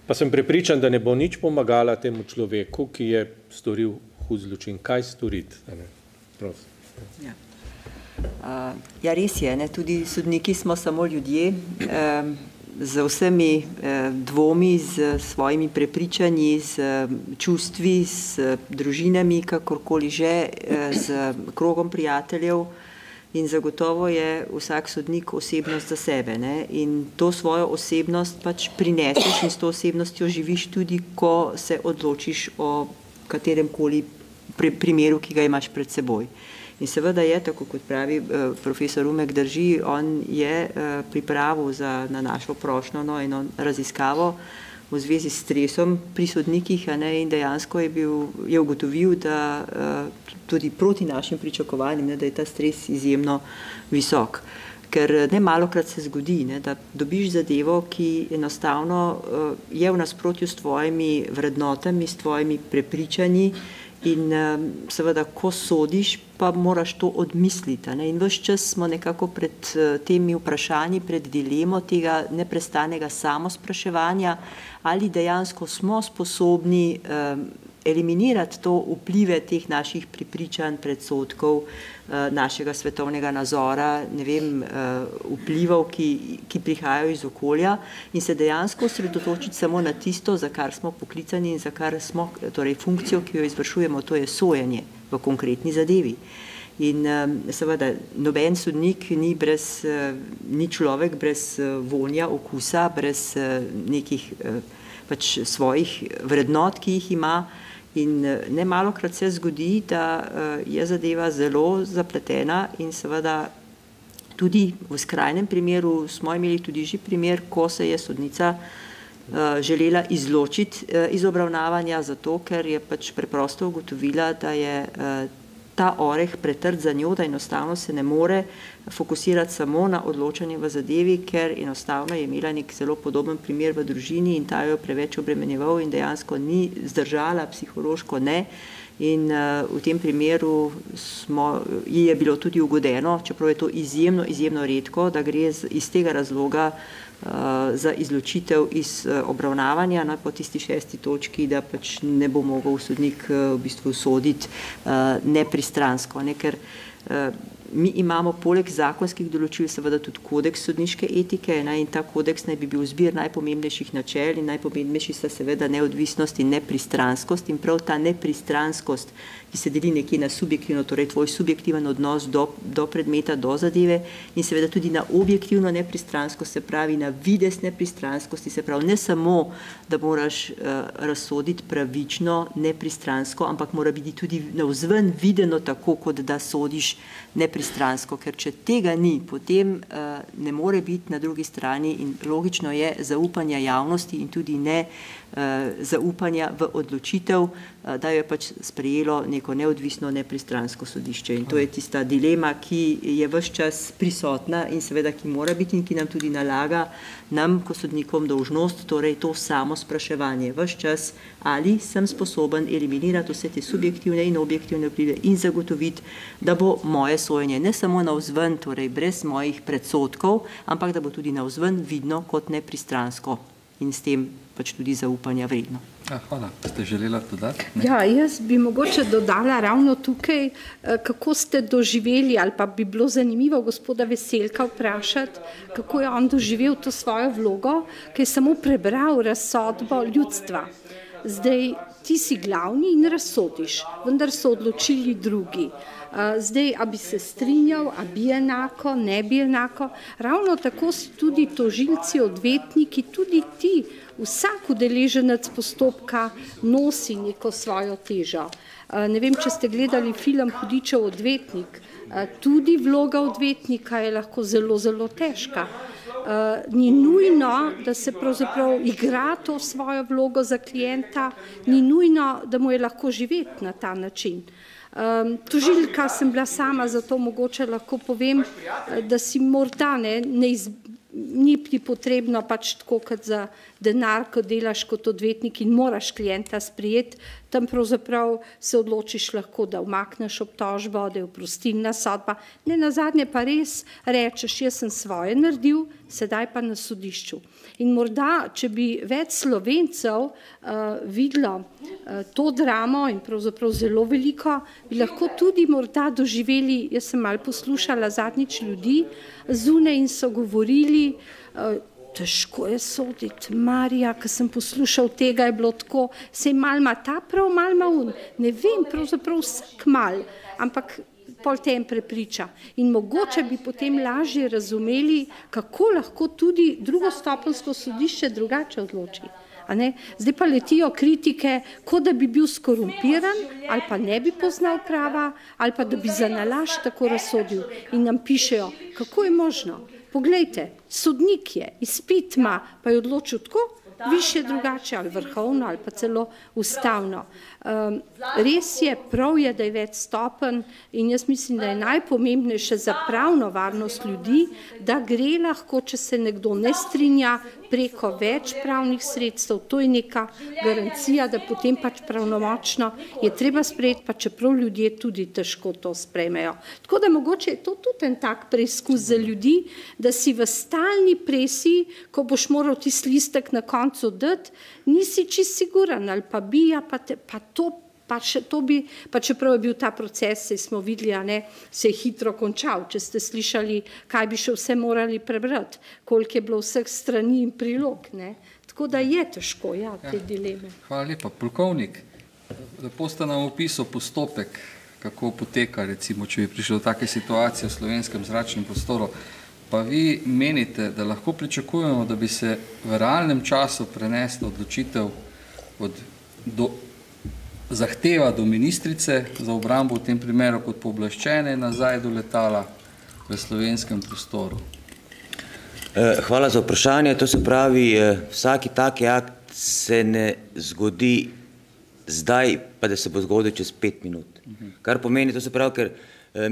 Pa sem prepričan, da ne bo nič pomagala temu človeku, ki je storil hud zločin. Kaj storiti? Prosim. Ja, res je, ne? Tudi sodniki smo samo ljudje, z vsemi dvomi, z svojimi prepričanji, z čustvi, z družinami, kakorkoli že, z krogom prijateljev in zagotovo je vsak sodnik osebnost za sebe, ne? In to svojo osebnost pač prineseš in s to osebnostjo živiš tudi, ko se odločiš o kateremkoli primeru, ki ga imaš pred seboj. In seveda je, tako kot pravi profesor Umek, drži, on je pripravil na našo prošnjo eno raziskavo v zvezi s stresom pri sodnikih, ne, in dejansko je ugotovil, da tudi proti našim pričakovanjem, ne, da je ta stres izjemno visok. Ker ne malokrat se zgodi, ne, da dobiš zadevo, ki enostavno je v nasprotju s tvojimi vrednotami, s tvojimi prepričanji, in seveda, ko sodiš, pa moraš to odmisliti. Ne? In ves čas smo nekako pred temi vprašanji, pred dilemo tega neprestanega samospraševanja, ali dejansko smo sposobni eliminirati to vplive teh naših prepričanj, predsodkov, našega svetovnega nazora, ne vem, vplivov, ki prihajajo iz okolja in se dejansko osredotočiti samo na tisto, za kar smo poklicani in za kar smo, torej funkcijo, ki jo izvršujemo, to je sojenje v konkretni zadevi. In seveda noben sodnik ni človek brez vonja, okusa, brez nekih pač svojih vrednot, ki jih ima. In nemalokrat se zgodi, da je zadeva zelo zapletena in seveda tudi v skrajnem primeru smo imeli tudi že primer, ko se je sodnica želela izločiti iz obravnavanja zato, ker je pač preprosto ugotovila, da je ta oreh pretrd za njo, da enostavno se ne more fokusirati samo na odločanje v zadevi, ker enostavno je imela nek zelo podoben primer v družini in ta jo preveč obremenjeval in dejansko ni zdržala, psihološko ne. In v tem primeru ji je bilo tudi ugodeno, čeprav je to izjemno redko, da gre iz tega razloga za izločitev iz obravnavanja po tisti 6. točki, da pač ne bo mogel sodnik v bistvu soditi nepristransko, ker mi imamo poleg zakonskih določil seveda tudi kodeks sodniške etike in ta kodeks naj bi bil zbir najpomembnejših načel in najpomembnejši sta seveda neodvisnost in nepristranskost in prav ta nepristranskost, ki se deli nekje na subjektivno, torej tvoj subjektiven odnos do predmeta, do zadeve in seveda tudi na objektivno nepristranskost, se pravi na videz nepristranskosti, se pravi ne samo, da moraš razsoditi pravično, nepristransko, ampak mora biti tudi navzven videno tako, kot da sodiš nepristransko, ker če tega ni, potem ne more biti na drugi strani in logično je zaupanja javnosti in tudi ne zaupanja v odločitev, da jo je pač sprejelo neko neodvisno, nepristransko sodišče. In to je tista dilema, ki je ves čas prisotna in seveda, ki mora biti in ki nam tudi nalaga nam, kot sodnikom, dolžnost, torej to samo spraševanje. Ves čas, ali sem sposoben eliminirati vse te subjektivne in objektivne vplive in zagotoviti, da bo moje sojenje ne samo navzven, torej brez mojih predsodkov, ampak da bo tudi navzven vidno kot nepristransko in s tem pač tudi zaupanja vredno. Hvala. Ste želela dodati? Ja, jaz bi mogoče dodala ravno tukaj, kako ste doživeli, ali pa bi bilo zanimivo gospoda Veselka vprašati, kako je on doživel to svojo vlogo, ki je samo prebral razsodbo ljudstva. Zdaj, ti si glavni in razsodiš, vendar so odločili drugi. Zdaj, a bi se strinjal, a bi enako, ne bi enako. Ravno tako si tudi tožilci, odvetniki, tudi ti, vsak udeleženec postopka nosi neko svojo težo. Ne vem, če ste gledali film Hudičev odvetnik, tudi vloga odvetnika je lahko zelo, zelo težka. Ni nujno, da se pravzaprav igra to svojo vlogo za klienta, ni nujno, da mu je lahko živeti na ta način. Tožilka sem bila sama, zato mogoče lahko povem, da si morda ni ti potrebno pač tako kot za denar, ko delaš kot odvetnik in moraš klienta sprijeti, tam pravzaprav se odločiš lahko, da umakneš obtožbo, da je oprostilna sodba. Ne nazadnje pa res rečeš, jaz sem svoje naredil, sedaj pa na sodišču. In morda, če bi več Slovencev videlo to dramo in pravzaprav zelo veliko, bi lahko tudi morda doživeli, jaz sem malo poslušala zadnjič ljudi zunaj in so govorili, težko je soditi, Marija, ko sem poslušal tega, je bilo tako, sej mal ima ta prav, mal ima on. Ne vem, pravzaprav vsak mal, ampak pol tem prepriča. In mogoče bi potem lažje razumeli, kako lahko tudi drugostopenjsko sodišče drugače odloči. Zdaj pa letijo kritike, kot da bi bil skorumpiran, ali pa ne bi poznal prava, ali pa da bi za nalašč tako razsodil. In nam pišejo, kako je možno. Poglejte, sodnik je, izpit ima, pa je odločil tako, višje drugače, ali vrhovno, ali pa celo ustavno. Res je, prav je, da je več stopenj in jaz mislim, da je najpomembnejše za pravno varnost ljudi, da gre lahko, če se nekdo ne strinja, preko več pravnih sredstev, to je neka garancija, da potem pač pravnomočno je treba sprejeti, pa čeprav ljudje tudi težko to sprejmejo. Tako da mogoče je to tudi en tak preizkus za ljudi, da si v stalni presi, ko boš moral tisti listek na koncu dati, nisi čist siguran, ali pa bi, pa čeprav je bil ta proces, saj smo videli, se je hitro končal, če ste slišali, kaj bi še vse morali prebrati, koliko je bilo vseh strani in prilog, tako da je težko, te dileme. Hvala lepa. Polkovnik, lepo ste nam opisal postopek, kako poteka, recimo, če bi prišlo do take situacije v slovenskem zračnem prostoru, pa vi menite, da lahko pričakujemo, da bi se v realnem času prenesla odločitev zahteva do ministrice za obrambo v tem primeru kot pooblaščene nazaj do letala v slovenskem prostoru? Hvala za vprašanje. To se pravi, vsaki taki akt se ne zgodi zdaj, pa da se bo zgodil čez 5 minut. Kar pomeni, to se pravi, ker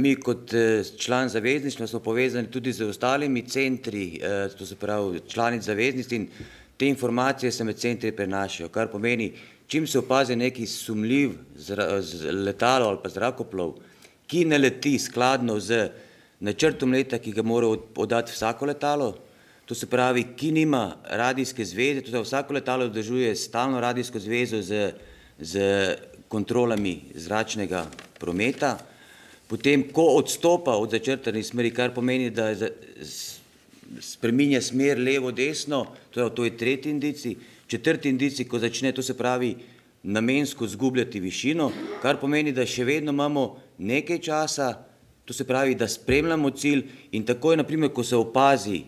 mi kot član zavezništva smo povezani tudi z ostalimi centri, to se pravi članic zaveznic, in te informacije se med centri prenašajo, kar pomeni, čim se opazi neki sumljiv letalo ali pa zrakoplov, ki ne leti skladno z načrtom leta, ki ga mora oddati vsako letalo, to se pravi, ki nima radijske zveze, to se pravi, vsako letalo vzdržuje stalno radijsko zvezo z kontrolami zračnega prometa, potem, ko odstopa od začrtanih smeri, kar pomeni, da spreminja smer levo-desno, to je tretji indicij, četrti indicij, ko začne, to se pravi, namensko zgubljati višino, kar pomeni, da še vedno imamo nekaj časa, to se pravi, da spremljamo cilj in takoj, naprimer, ko se opazi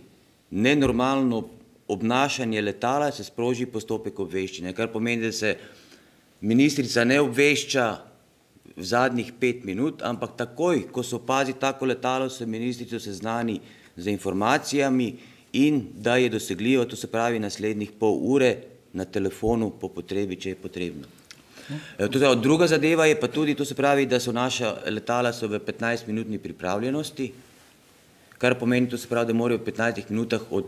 nenormalno obnašanje letala, se sproži postopek obveščanja, kar pomeni, da se ministrica ne obvešča v zadnjih 5 minut, ampak takoj, ko se opazi tako letalo, se ministrico seznani z informacijami in da je dosegljivo, to se pravi, naslednjih pol ure na telefonu po potrebi, če je potrebno. Druga zadeva je pa tudi, to se pravi, da so naša letala v 15-minutni pripravljenosti, kar pomeni, to se pravi, da morajo v 15 minutah od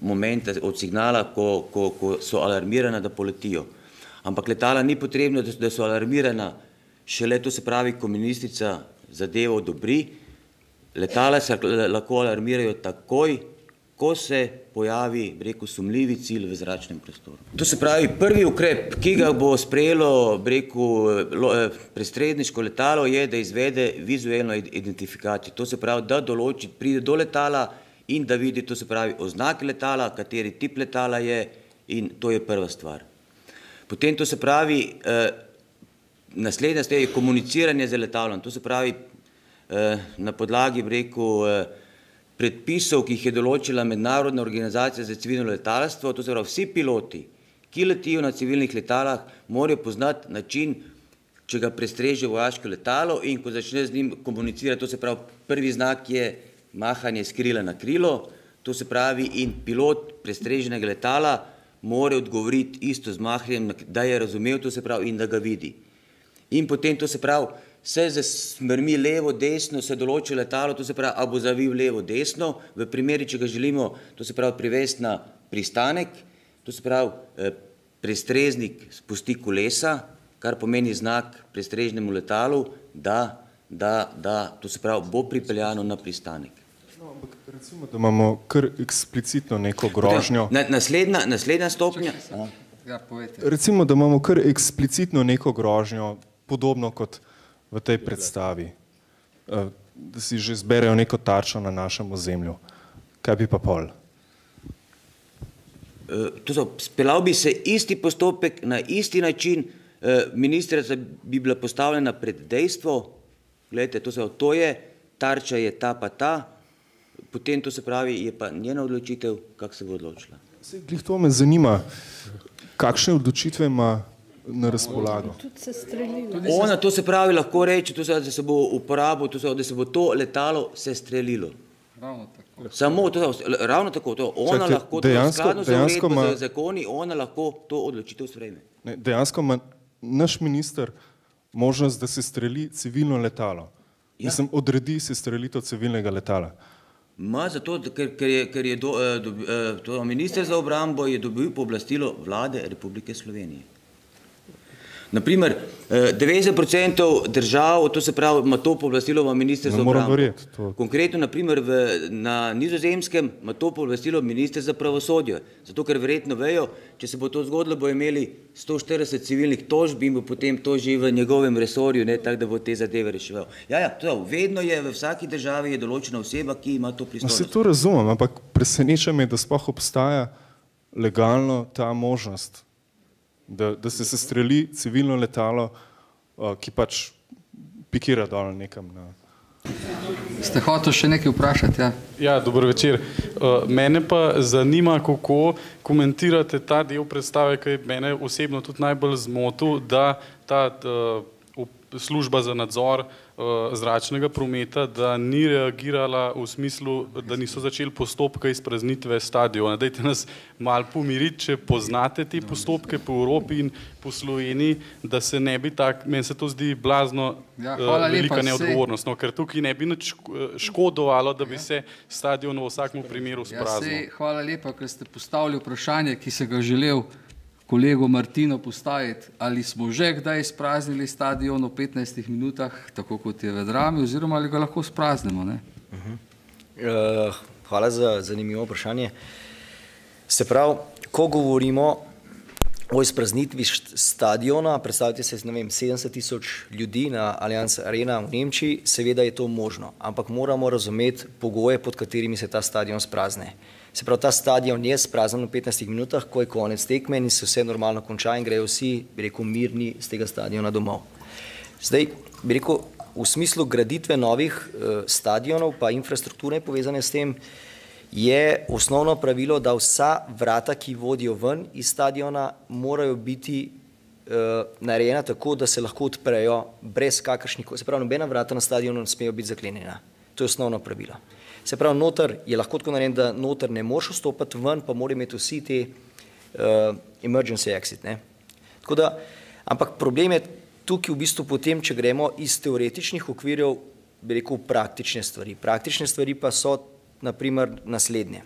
momenta, od signala, ko so alarmirana, da poletijo. Ampak letala ni potrebno, da so alarmirana šele, to se pravi, ko ministrica zadevo odobri, letala se lahko alarmirajo takoj, ko se pojavi, sumljivi cilj v zračnem prostoru. To se pravi, prvi ukrep, ki ga bo sprejelo, prestrežniško letalo, je, da izvede vizualno identifikacijo. To se pravi, da določi, pride do letala in da vidi, to se pravi, oznake letala, kateri tip letala je, in to je prva stvar. Potem, to se pravi, naslednja stvar je komuniciranje z letalom. To se pravi, na podlagi, predpisov, ki jih je določila Mednarodna organizacija za civilno letalstvo, to se pravi, vsi piloti, ki letijo na civilnih letalah, morajo poznati način, če ga prestreže vojaško letalo in ko začne z njim komunicirati, to se pravi, prvi znak je mahanje s krila na krilo, to se pravi, in pilot prestreženega letala mora odgovoriti isto z mahanjem, da je razumel, to se pravi, in da ga vidi. In potem, to se pravi, se z smermi levo-desno se določi letalo, to se pravi, a bo zavil levo-desno, v primeri, če ga želimo, to se pravi, privesti na pristanek, to se pravi, prestreznik spusti kolesa, kar pomeni znak prestrežnemu letalu, da, to se pravi, bo pripeljano na pristanek. No, ampak recimo, da imamo kar eksplicitno neko grožnjo. Naslednja stopnja. Recimo, da imamo kar eksplicitno neko grožnjo, podobno kot v tej predstavi, da si že zberejo neko tarčo na našem ozemlju. Kaj bi pa pol? Speljal bi se isti postopek na isti način, ministrica bi bila postavljena pred dejstvo, gledajte, to je, tarča je ta pa ta, potem to se pravi, je pa njena odločitev, kako se bo odločila. Glih to me zanima, kakšne odločitve ima na razpolago. Ona, to se pravi, lahko reče, da se bo uporabil, da se bo to letalo sestrelilo. Ravno tako. Samo to, ravno tako, ona lahko, skladno z uredbo z zakoni, ona lahko to odločitev sprejme. Dejansko ima naš minister možnost, da se streli civilno letalo. Mislim, odredi se strelitev civilnega letala. Zato, ker je minister za obrambo je dobil pooblastilo vlade Republike Slovenije. Naprimer, 90% držav, to se pravi, ima to pooblastilo ima minister za obrambo. Konkretno, naprimer, na Nizozemskem ima to pooblastilo minister za pravosodje. Zato, ker verjetno vejo, če se bo to zgodilo, bo imeli 140 civilnih tožb in bo potem to že v njegovem resorju, tako da bo te zadeve reševal. Vedno je v vsaki državi je določena oseba, ki ima to pristojnost. Se to razumem, ampak preseneča me, da sploh obstaja legalno ta možnost, da se sestreli civilno letalo, ki pač pikira dol nekam. Ste hotel še nekaj vprašati? Ja, dober večer. Mene pa zanima, kako komentirate ta del predstave, ki je mene osebno tudi najbolj zmotil, da ta služba za nadzor zračnega prometa, da ni reagirala v smislu, da niso začeli postopka izpraznitve stadiona. Dajte nas malo pomiriti, če poznate te postopke po Evropi in po Sloveniji, da se ne bi meni se to zdi blazno velika neodgovornost, ker tukaj ne bi nič škodovalo, da bi se stadion v vsakem primeru spraznil. Hvala lepa, ker ste postavili vprašanje, ki se ga želel kolegu Martinu postaviti, ali smo že kdaj izpraznili stadion v 15 minutah, tako kot je v Drami, oziroma ali ga lahko spraznimo? Hvala za zanimivo vprašanje. Se pravi, ko govorimo o izpraznitvi stadiona, predstavljate se, 70 000 ljudi na Allianz Arena v Nemčiji, seveda je to možno, ampak moramo razumeti pogoje, pod katerimi se ta stadion sprazne. Se pravi, ta stadion je spraznjen v 15 minutah, ko je konec tekme in se vse normalno konča in grejo vsi, mirni z tega stadiona domov. Zdaj, v smislu graditve novih stadionov pa infrastrukture povezane s tem, je osnovno pravilo, da vsa vrata, ki vodijo ven iz stadiona, morajo biti narejena tako, da se lahko odprejo brez kakršnih, se pravi, nobena vrata na stadionu ne smejo biti zaklenjena. To je osnovno pravilo. Se pravi, noter je lahko tako narejen, da noter ne moš vstopati, ven pa morajo imeti vsi te emergency exit. Tako da, ampak problem je tukaj v bistvu potem, če gremo iz teoretičnih okvirjev, bi rekel, praktične stvari. Praktične stvari pa so, naprimer, naslednje.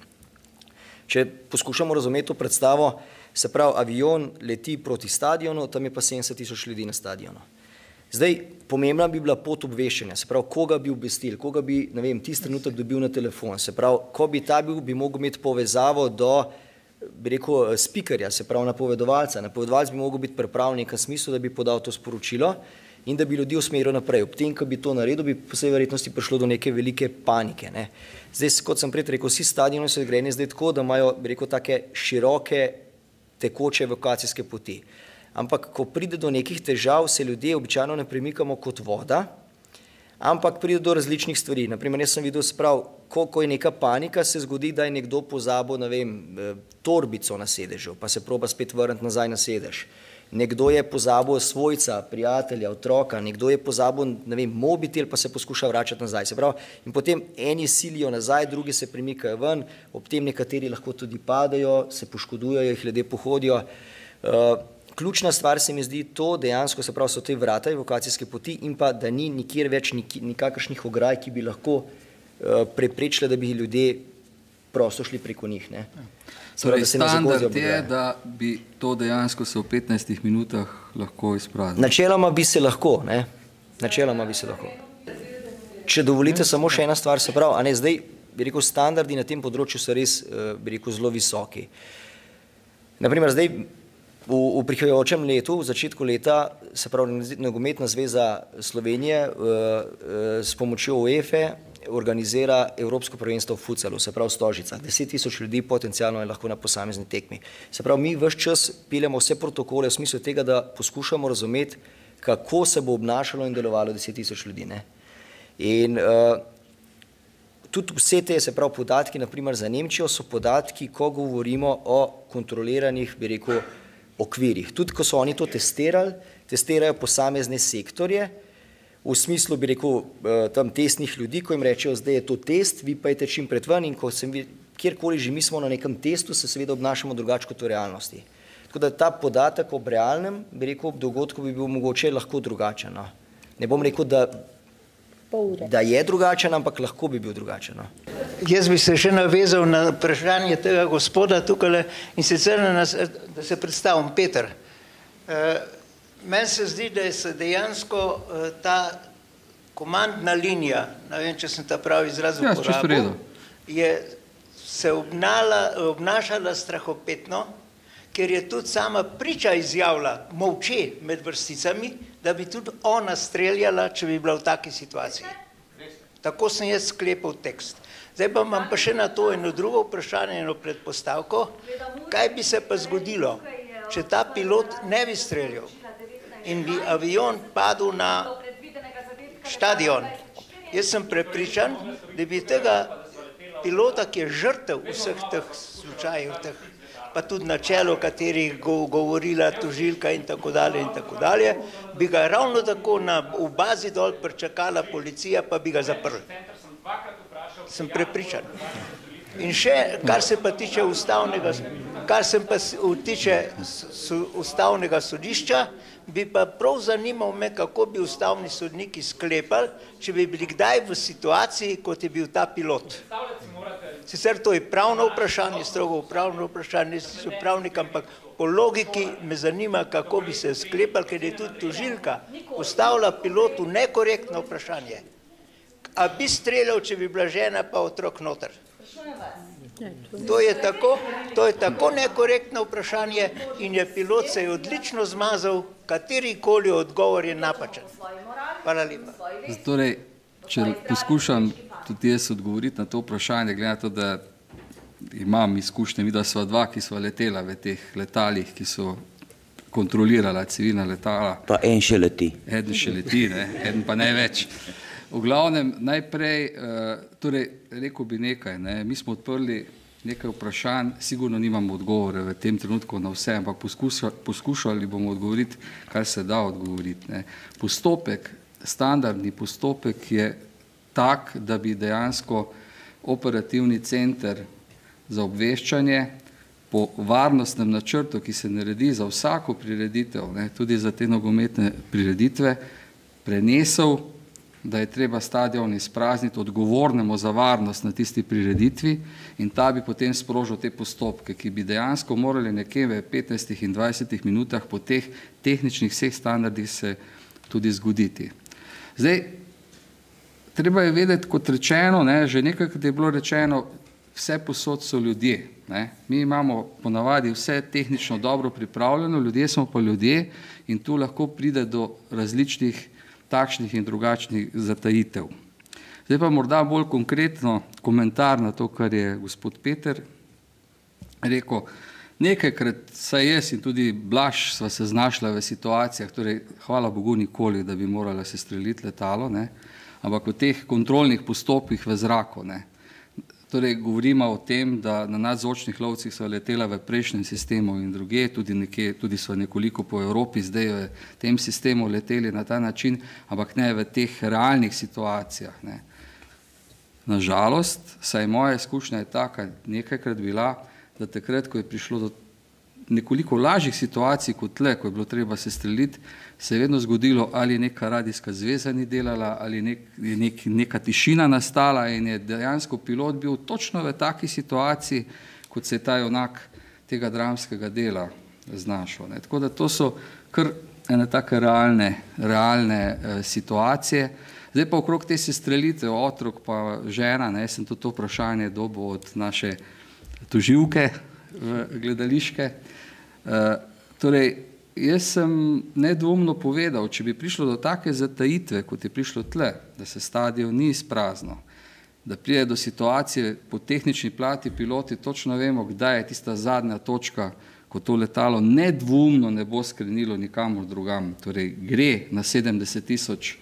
Če poskušamo razumeti to predstavo, se pravi, avion leti proti stadionu, tam je pa 70 000 ljudi na stadionu. Zdaj, pomembna bi bila pot obveščanja, se pravi, koga bi obvestili, koga bi, ne vem, tisti trenutek dobil na telefon, se pravi, ko bi ta bil, bi mogel imeti povezavo do, bi rekel, speakerja, se pravi, napovedovalca. Napovedovalc bi mogel biti pripravljen v nekem smislu, da bi podal to sporočilo in da bi ljudi usmeril naprej. Ob tem, ko bi to naredil, bi po vsej verjetnosti prišlo do neke velike panike. Zdaj, kot sem prej rekel, vsi stadioni so zgrajeni zdaj tako, da imajo, bi rekel, take široke, tekoče evakuacijske poti. Ampak, ko pride do nekih težav, se ljudje običajno ne premikamo kot voda, ampak pride do različnih stvari. Naprimer, jaz sem videl, ko je neka panika, se zgodi, da je nekdo pozabil, ne vem, torbico na sedežu, pa se proba spet vrniti nazaj na sedež. Nekdo je pozabil svojca, prijatelja, otroka, nekdo je pozabil, ne vem, mobitel, pa se poskuša vračati nazaj. Se pravi, in potem eni silijo nazaj, drugi se premikajo ven, ob tem nekateri lahko tudi padejo, se poškodujejo, jih ljudje pohodijo. Ključna stvar se mi zdi to, dejansko se pravi so te vrata evakuacijske poti in pa, da ni nikjer več nikakršnih ograj, ki bi lahko preprečile, da bi ljudje prosto šli preko njih. Torej, standard je, da bi to dejansko se v 15 minutah lahko izpraznilo. Načeloma bi se lahko, načeloma bi se lahko. Če dovolite samo še ena stvar, se pravi, zdaj, bi rekel, standardi na tem področju so res, bi rekel, zelo visoki. Naprimer, zdaj, v prihajajočem letu, v začetku leta, se pravi, Nogometna zveza Slovenije s pomočjo UEFA organizira Evropsko prvenstvo v futsalu, se pravi v Stožicah. 10 000 ljudi potencialno je lahko na posamezni tekmi. Se pravi, mi ves čas peljemo vse protokole v smislu tega, da poskušamo razumeti, kako se bo obnašalo in delovalo 10 000 ljudi. In tudi vse te, se pravi, podatki, naprimer za Nemčijo, so podatki, ko govorimo o kontroliranih, bi rekel, okvirih. Tudi, ko so oni to testirali, testirajo posamezne sektorje, v smislu, bi rekel, tam testnih ljudi, ko jim rečejo, zdaj je to test, vi pa je čim pred ven in kjerkoli že mi smo na nekem testu, se seveda obnašamo drugače kot v realnosti. Tako da ta podatek ob realnem, bi rekel, dogodku bi bil mogoče lahko drugačen. Ne bom rekel, da da je drugačen, ampak lahko bi bil drugačen. No. Jaz bi se še navezal na vprašanje tega gospoda tukaj in sicer, da se predstavim, Peter. Meni se zdi, da je se dejansko ta komandna linija, ne vem, če sem ta pravi izraz uporabil, je se obnašala strahopetno, ker je tudi sama priča izjavila, molče med vrsticami, da bi tudi ona streljala, če bi bila v taki situaciji. Tako sem jaz sklepal tekst. Zdaj pa imam pa še na to eno drugo vprašanje, eno predpostavko, kaj bi se pa zgodilo, če ta pilot ne bi streljal in bi avion padel na štadion. Jaz sem prepričan, da bi tega pilota, ki je žrtev vseh teh slučajev, pa tudi na čelu, o katerih govorila tožilka in tako dalje, bi ga ravno tako v bazi dol pričakala policija, pa bi ga zaprli. Sem prepričan. In še, kar se pa tiče ustavnega sodišča, bi pa prav zanimal me, kako bi ustavni sodniki sklepali, če bi bili kdaj v situaciji, kot je bil ta pilot. Sicer to je pravno vprašanje, strogo pravno vprašanje, nisem pravnik, ampak po logiki me zanima, kako bi se sklepali, ker je tudi tožilka postavila pilotu nekorektno vprašanje. A bi streljal, če bi bila žena pa otrok noter? To je tako nekorektno vprašanje in je pilot se je odlično zmazal, katerikoli odgovor je napačen. Hvala lepa. Torej, če poskušam tudi jaz odgovoriti na to vprašanje, glede na to, da imam izkušnje, videla sva dva, ki sva letela v teh letalih, ki so kontrolirala civilna letala. Pa en še leti. Eden še leti, ne? Eden pa ne več. V glavnem, najprej, torej, rekel bi nekaj, ne? Mi smo odprli nekaj vprašanj, sigurno nimamo odgovore v tem trenutku na vse, ampak poskušali bomo odgovoriti, kar se da odgovoriti, ne? Postopek, standardni postopek je tak, da bi dejansko operativni center za obveščanje po varnostnem načrtu, ki se naredi za vsako prireditev, ne, tudi za te nogometne prireditve, prenesel, da je treba stadion izprazniti odgovornemu za varnost na tisti prireditvi in ta bi potem sprožil te postopke, ki bi dejansko morali nekje v 15 in 20 minutah po teh tehničnih vseh standardih se tudi zgoditi. Zdaj, treba je vedeti, kot rečeno, ne, že nekajkrat je bilo rečeno, vse posod so ljudje. Ne. Mi imamo ponavadi vse tehnično dobro pripravljeno, ljudje smo pa ljudje in tu lahko pride do različnih takšnih in drugačnih zatajitev. Zdaj pa morda bolj konkretno komentar na to, kar je gospod Peter rekel. Nekajkrat, saj jaz in tudi Blaž sva se znašla v situacijah, torej hvala Bogu nikoli, da bi morala se streljiti letalo, ne, ampak v teh kontrolnih postopkih v zraku. Ne. Torej govorimo o tem, da na nadzvočnih lovcih sva letela v prejšnjem sistemu in druge, tudi sva nekoliko po Evropi zdaj v tem sistemu leteli na ta način, ampak ne v teh realnih situacijah. Ne. Nažalost, saj moja izkušnja je taka nekajkrat bila, da takrat, ko je prišlo do nekoliko lažjih situacij kot tle, ko je bilo treba se streljiti, se je vedno zgodilo, ali neka radijska zveza ni delala, ali neka tišina nastala in je dejansko pilot bil točno v taki situaciji, kot se je ta junak tega dramskega dela znašel. Ne. Tako da to so kar ene take realne situacije. Zdaj pa okrog te sestrelitve, otrok pa žena, ne, sem tudi to vprašanje dobil od naše tožilke gledališke. Torej, jaz sem nedvomno povedal, če bi prišlo do take zatajitve, kot je prišlo tle, da se stadion ni izprazno, da pride do situacije po tehnični plati piloti, točno vemo, kdaj je tista zadnja točka, ko to letalo nedvomno ne bo skrenilo nikamor drugam. Torej, gre na 70 000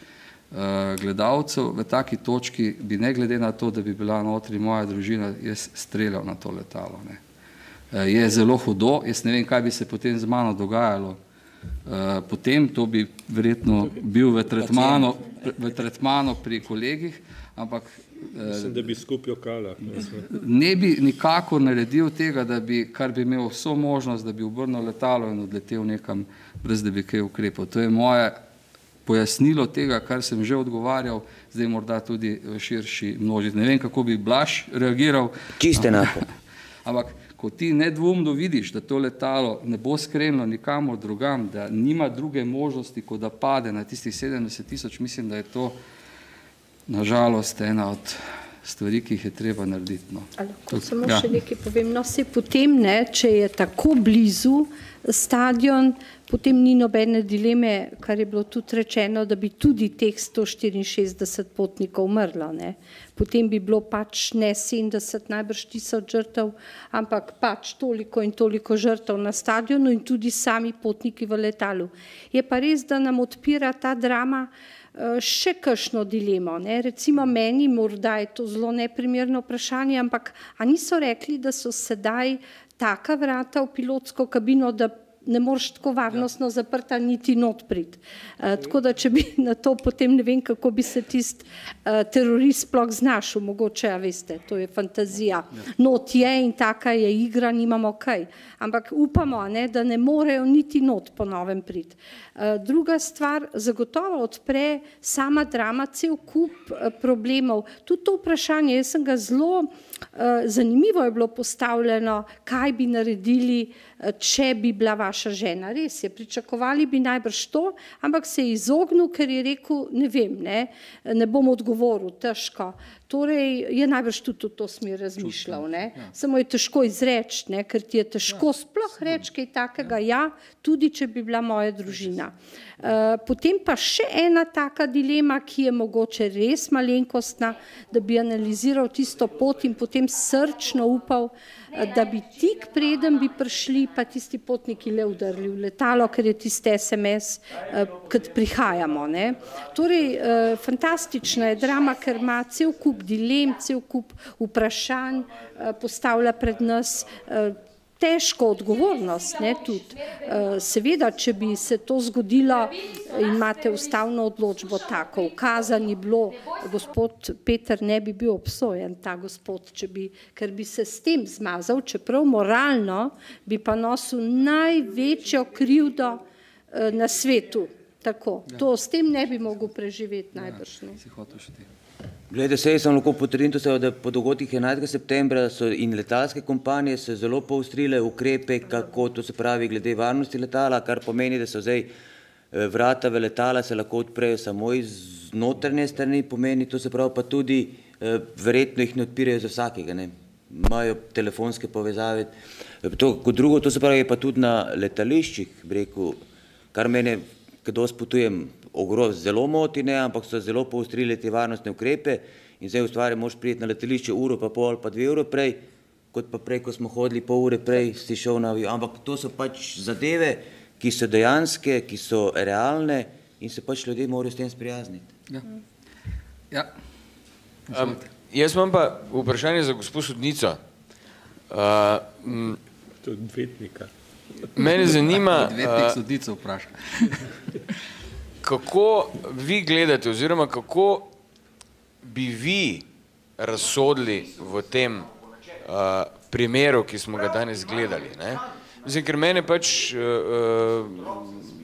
gledalcev, v taki točki bi ne glede na to, da bi bila notri moja družina, jaz streljal na to letalo. Ne. Je zelo hudo, jaz ne vem, kaj bi se potem z mano dogajalo. Potem to bi verjetno bil v tretmanu pri kolegih, ampak mislim, da bi skupjo kala. Ne bi nikakor naredil tega, kar bi imel vso možnost, da bi obrnil letalo in odletel nekam, brez da bi kaj ukrepal. To je moje pojasnilo tega, kar sem že odgovarjal, zdaj morda tudi v širši množici. Ne vem, kako bi Blaž reagiral. Čisto enako. Ampak, ko ti nedvomno vidiš, da to letalo ne bo skrenilo nikamor drugam, da nima druge možnosti, kot da pade na tistih 70.000, mislim, da je to nažalost ena od stvari, ki jih je treba narediti. No. Lahko samo še nekaj povem. No, se potem, ne, če je tako blizu stadion, potem ni nobene dileme, kar je bilo tudi rečeno, da bi tudi teh 164 potnikov umrlo. Ne. Potem bi bilo pač ne 70, najbrž 1000 žrtev, ampak pač toliko in toliko žrtev na stadionu in tudi sami potniki v letalu. Je pa res, da nam odpira ta drama še kakšno dilemo. Ne? Recimo meni, morda je to zelo neprimerno vprašanje, ampak a niso rekli, da so sedaj taka vrata v pilotsko kabino, da ne moreš tako varnostno zaprta niti not priti. Tako da, če bi na to potem ne vem, kako bi se tisti terorist sploh znašel, mogoče, a veste, to je fantazija. Not je in taka je igra, nimamo kaj. Ampak upamo, ne, da ne morejo niti not po novem priti. Druga stvar, zagotovo odpre sama drama cel kup problemov. Tudi to vprašanje, jaz sem ga zelo zanimivo je bilo postavljeno, kaj bi naredili, če bi bila vaša žena. Res je, pričakovali bi najbrž to, ampak se je izognil, ker je rekel, ne vem, ne bom odgovoril, težko. Torej je najbrž tudi v to smer razmišljal. Ne? Samo je težko izreči, ne? Ker ti je težko sploh reči kaj takega, ja, tudi če bi bila moja družina. Potem pa še ena taka dilema, ki je mogoče res malenkostna, da bi analiziral tisto pot in potem srčno upal, da bi tik preden bi prišli pa tisti potniki le udarili v letalo, ker je tisti SMS, kad prihajamo. Ne? Torej, fantastična je drama, ker ima cel kup dilem, cel kup vprašanj, postavlja pred nas težko odgovornost, ne, tudi. Seveda, če bi se to zgodilo in imate ustavno odločbo tako, ukazan je bilo, gospod Peter ne bi bil obsojen, ta gospod, ker bi se s tem zmazal, čeprav moralno bi pa nosil največjo krivdo na svetu. Tako, to s tem ne bi mogel preživeti najbrž. Glede, sej sem lahko potrdim, da po dogodkih 11. septembra so in letalske kompanije se zelo poostrile ukrepe, kako to se pravi glede varnosti letala, kar pomeni, da so zdaj vrata v letala se lahko odprejo samo iz notranje strani, pomeni, to se pravi pa tudi verjetno jih ne odpirajo za vsakega, ne. Imajo telefonske povezave. Kot drugo, to se pravi, je pa tudi na letališčih, bi rekel, kar mene, kdo spotujem, zelo moti, ne, ampak so zelo poostrili te varnostne ukrepe in zdaj v stvari moraš priti na letališče uro pa pol pa 2 ure prej, kot pa prej, ko smo hodili pol ure prej, si šel na avion. Ampak to so pač zadeve, ki so dejanske, ki so realne in se pač ljudje morajo s tem sprijazniti. Ja. Jaz imam pa vprašanje za gospod sodnico. Odvetnika. Mene zanima, odvetnik sodnico vpraša. Kako vi gledate oziroma kako bi vi razsodili v tem primeru, ki smo ga danes gledali. Ne? Mislim, ker mene pač,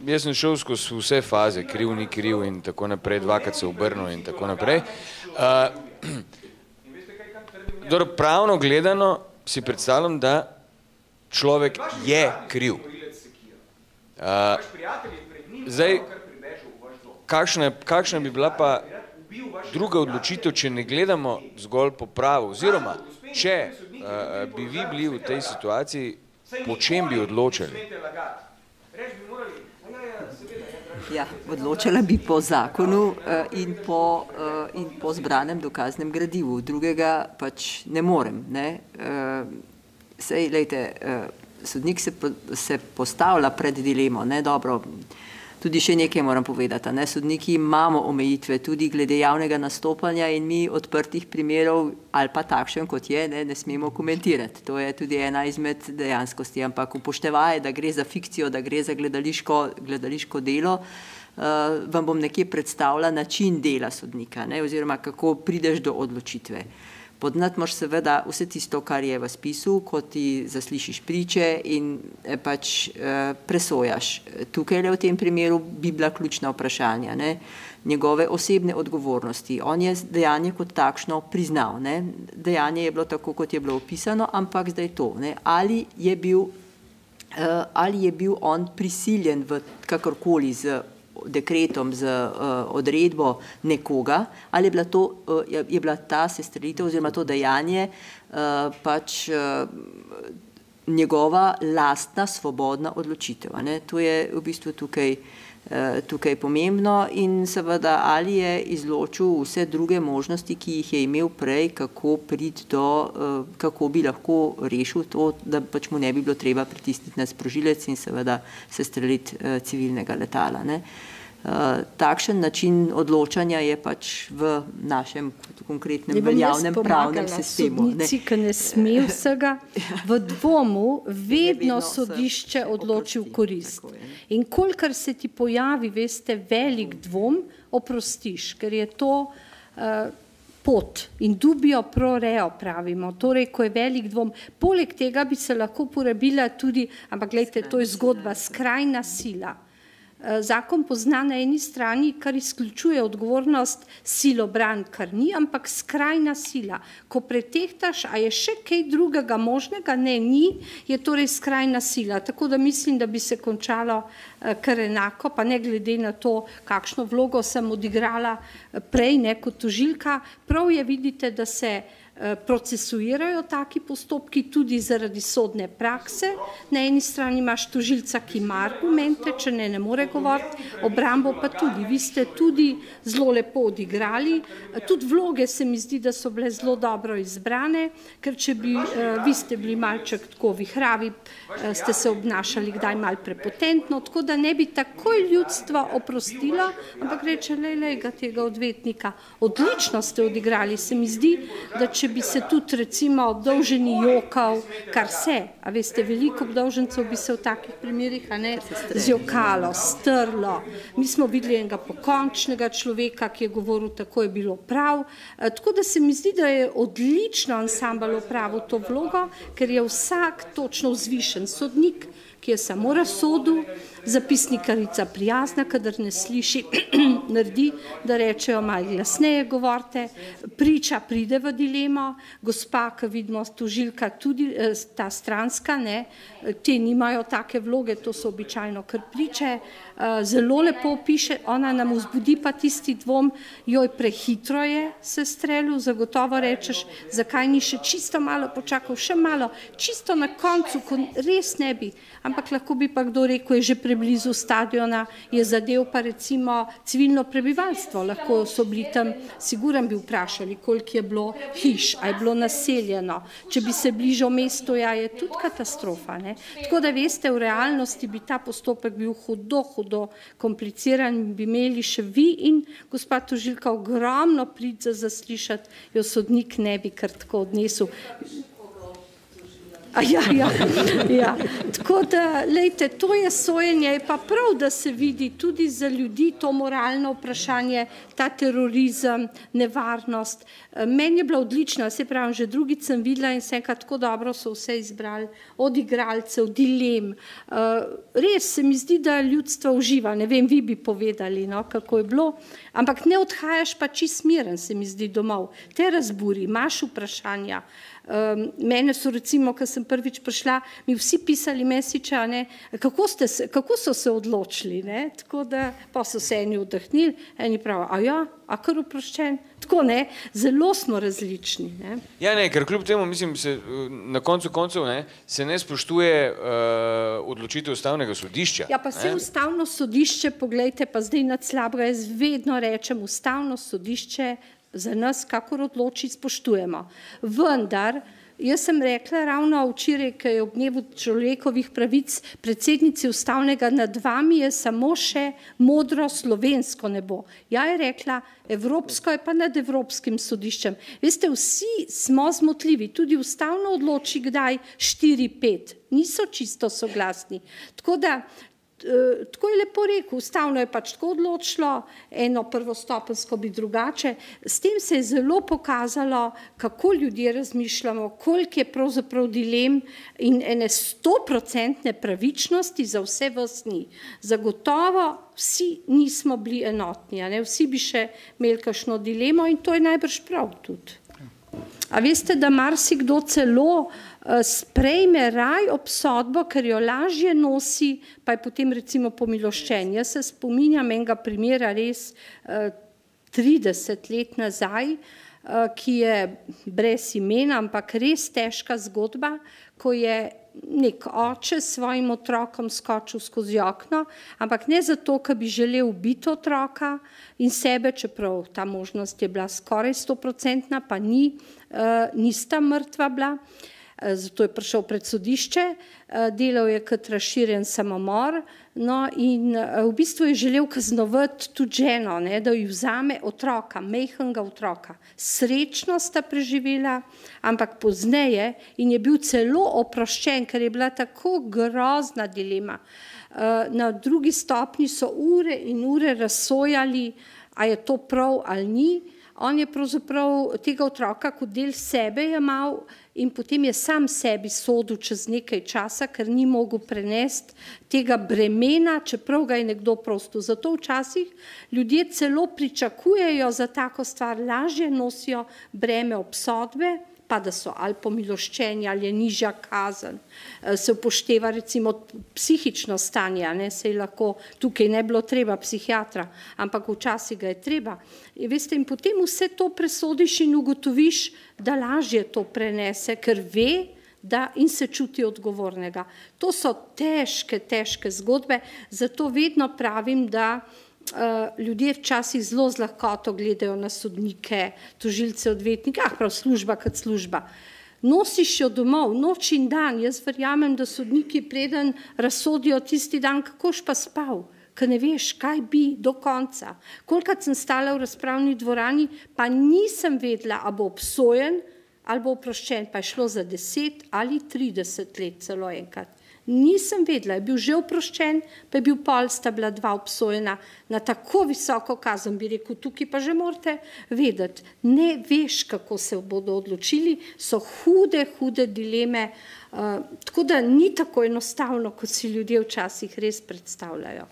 jaz sem šel skozi vse faze, kriv, ni kriv in tako naprej, dvakrat se obrnil in tako naprej. Pravno gledano si predstavljam, da človek je kriv. Zdaj, kakšna bi bila pa druga odločitev, če ne gledamo zgolj po pravu, oziroma, če bi vi bili v tej situaciji, po čem bi odločili? Ja, odločila bi po zakonu in po zbranem dokaznem gradivu. Drugega pač ne morem. Sej, lejte, sodnik se postavlja pred dilemo, ne, dobro, tudi še nekaj moram povedati, ne, sodniki imamo omejitve tudi glede javnega nastopanja in mi odprtih primerov ali pa takšen, kot je, ne smemo komentirati. To je tudi ena izmed dejanskosti, ampak upoštevaje, da gre za fikcijo, da gre za gledališko delo, vam bom nekje predstavila način dela sodnika, ne, oziroma kako prideš do odločitve. Podnati moraš seveda vse tisto, kar je v spisu, ko ti zaslišiš priče in pač presojaš. Tukaj v tem primeru bi bila ključna vprašanja, ne? Njegove osebne odgovornosti. On je dejanje kot takšno priznal. Ne? Dejanje je bilo tako, kot je bilo opisano, ampak zdaj to. Ne? Ali je bil on prisiljen v kakorkoli z dekretom, z odredbo nekoga, ali je bila ta sestrelitev oziroma to dejanje pač njegova lastna svobodna odločitev. Ne? To je v bistvu tukaj pomembno in seveda ali je izločil vse druge možnosti, ki jih je imel prej, kako bi lahko rešil to, da pač mu ne bi bilo treba pritisniti na sprožilec in seveda sestreliti civilnega letala. Ne? Takšen način odločanja je pač v našem konkretnem veljavnem pravnem sistemu. Sodnici, ki ne sme vsega, v dvomu vedno sodišče odloči v korist. In kolikor se ti pojavi, veste, velik dvom, oprostiš, ker je to pot in dubio pro reo pravimo, torej, ko je velik dvom. Poleg tega bi se lahko uporabila tudi, ampak gledajte, to je zgodba, skrajna sila. Zakon pozna na eni strani, kar izključuje odgovornost silobran, kar ni, ampak skrajna sila. Ko pretehtaš, a je še kaj drugega možnega, ne, ni, je torej skrajna sila. Tako da mislim, da bi se končalo kar enako, pa ne glede na to, kakšno vlogo sem odigrala prej, ne, kot tožilka. Prav je, vidite, da se procesuirajo taki postopki tudi zaradi sodne prakse. Na eni strani imaš tožilca, ki ima argumente, če ne more govoriti, obrambo pa tudi. Vi ste tudi zelo lepo odigrali, tudi vloge se mi zdi, da so bile zelo dobro izbrane, ker če bi, vi ste bili malček tako vihravi, ste se obnašali kdaj mal prepotentno, tako da ne bi takoj ljudstvo oprostilo, ampak reče, lej ga tega odvetnika. Odlično ste odigrali, se mi zdi, da če bi se tudi recimo obdolženi jokal, kar se, a veste, veliko obdolžencev bi se v takih primerih zjokalo, strlo. Mi smo videli enega pokončnega človeka, ki je govoril, tako je bilo prav. Tako da se mi zdi, da je odlično ansambel opravil to vlogo, ker je vsak točno vzvišen sodnik, ki je samo razsodil, zapisnikarica prijazna, kadar ne sliši, naredi, da rečejo malo glasneje govorite, priča pride v dilemo, gospa, ki vidimo, tožilka tudi ta stranska, ne, te nimajo take vloge, to so običajno kar priče, zelo lepo piše, ona nam vzbudi pa tisti dvom, joj prehitro je se strelil, zagotovo rečeš, zakaj ni še čisto malo počakal, še malo, čisto na koncu, ko res ne bi, ampak lahko bi pa kdo rekel, je že preblizu stadiona, je zadev pa recimo civilno prebivalstvo, lahko so bili tam, siguran bi vprašali, koliko je bilo hiš, a je bilo naseljeno, če bi se bližal mestu, ja, je tudi katastrofa, ne. Tako da veste, v realnosti bi ta postopek bil hudo kompliciran, bi imeli še vi in gospa tožilka ogromno prič za zaslišati, jo sodnik ne bi kar tako odnesel. Ja. Tako da, lejte, to je sojenje, je pa prav, da se vidi tudi za ljudi to moralno vprašanje, ta terorizem, nevarnost. Meni je bila odlična, se pravim, že drugič sem videla in se enkrat tako dobro so vse izbrali, od igralcev, dilem. Res se mi zdi, da ljudstvo uživa, ne vem, vi bi povedali, no, kako je bilo, ampak ne odhajaš pa čist miren, se mi zdi domov. Te razburi, imaš vprašanja. Mene so recimo, ko sem prvič prišla, mi vsi pisali mesiča, kako so se odločili, ne? Tako da pa so se eni vdahnili, eni pravi, a kar oproščen, tako ne, zelo smo različni. Ne? Ja ne, ker kljub temu, mislim, na koncu koncev se ne spoštuje odločitev ustavnega sodišča. Ja, pa se ustavno sodišče, poglejte, pa zdaj nad slabega, jaz vedno rečem, ustavno sodišče za nas, kakor odloči, spoštujemo. Vendar, jaz sem rekla ravno včeraj, ki je ob dnevu človekovih pravic predsednici ustavnega, nad vami je samo še modro slovensko nebo. Ja je rekla, evropsko je pa nad evropskim sodiščem. Veste, vsi smo zmotljivi, tudi ustavno odloči kdaj 4-5, niso čisto soglasni. Tako da, tako je lepo rekel, ustavno je pač tako odločilo, eno prvostopensko bi drugače. S tem se je zelo pokazalo, kako ljudje razmišljamo, koliko je pravzaprav dilem in ene 100% pravičnosti za vse vrstni. Zagotovo vsi nismo bili enotni, vsi bi še imeli kakšno dilemo in to je najbrž prav tudi. A veste, da marsikdo celo sprejme raj obsodbo, ker jo lažje nosi, pa je potem recimo pomiloščen. Jaz se spominjam enega primera res 30 let nazaj, ki je brez imena, ampak res težka zgodba, ko je nek oče s svojim otrokom skočil skozi okno, ampak ne zato, ker bi želel ubiti otroka in sebe, čeprav ta možnost je bila skoraj 100%, pa nista mrtva bila, zato je prišel pred sodišče, delal je kot razširjen samomor, no in v bistvu je želel kaznovati tudi ženo, da ji vzame otroka, majhnega otroka. Srečno sta preživela, ampak pozneje in je bil celo oproščen, ker je bila tako grozna dilema. Na drugi stopnji so ure in ure razsojali, a je to prav ali ni. On je pravzaprav tega otroka kot del sebe jemal in potem je sam sebi sodil čez nekaj časa, ker ni mogel prenesti tega bremena, čeprav ga je nekdo prostil. Zato včasih ljudje celo pričakujejo za tako stvar, lažje nosijo breme obsodbe, pa da so ali pomiloščeni ali je nižja kazen. Se upošteva recimo psihično stanje, se je lahko, tukaj ne bilo treba psihiatra, ampak včasih ga je treba. Veste, in potem vse to presodiš in ugotoviš, da lažje to prenese, ker ve, da in se čuti odgovornega. To so težke zgodbe, zato vedno pravim, da ljudje včasih zelo z lahkoto gledajo na sodnike, tožilce, odvetnike, prav služba kot služba. Nosiš jo domov, noč in dan, jaz verjamem, da sodniki preden razsodijo tisti dan, kakoš pa spal, ker ne veš, kaj bi do konca. Kolikrat sem stala v razpravni dvorani, pa nisem vedela, a bo obsojen ali bo oproščen, pa je šlo za 10 ali 30 let celo enkrat. Nisem vedela, je bil že oproščen, pa je bil pol, sta bila 2 obsojena na tako visoko kazen, bi rekel, tukaj pa že morate vedeti. Ne veš, kako se bodo odločili, so hude dileme, tako da ni tako enostavno, kot si ljudje včasih res predstavljajo.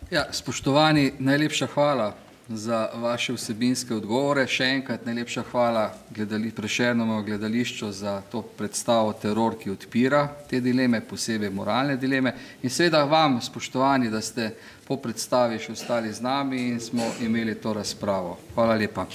Ja, spoštovani, najlepša hvala za vaše vsebinske odgovore. Še enkrat najlepša hvala Prešernovemu gledališču za to predstavo Teror, ki odpira te dileme, posebej moralne dileme. In seveda vam, spoštovani, da ste po predstavi še ostali z nami in smo imeli to razpravo. Hvala lepa.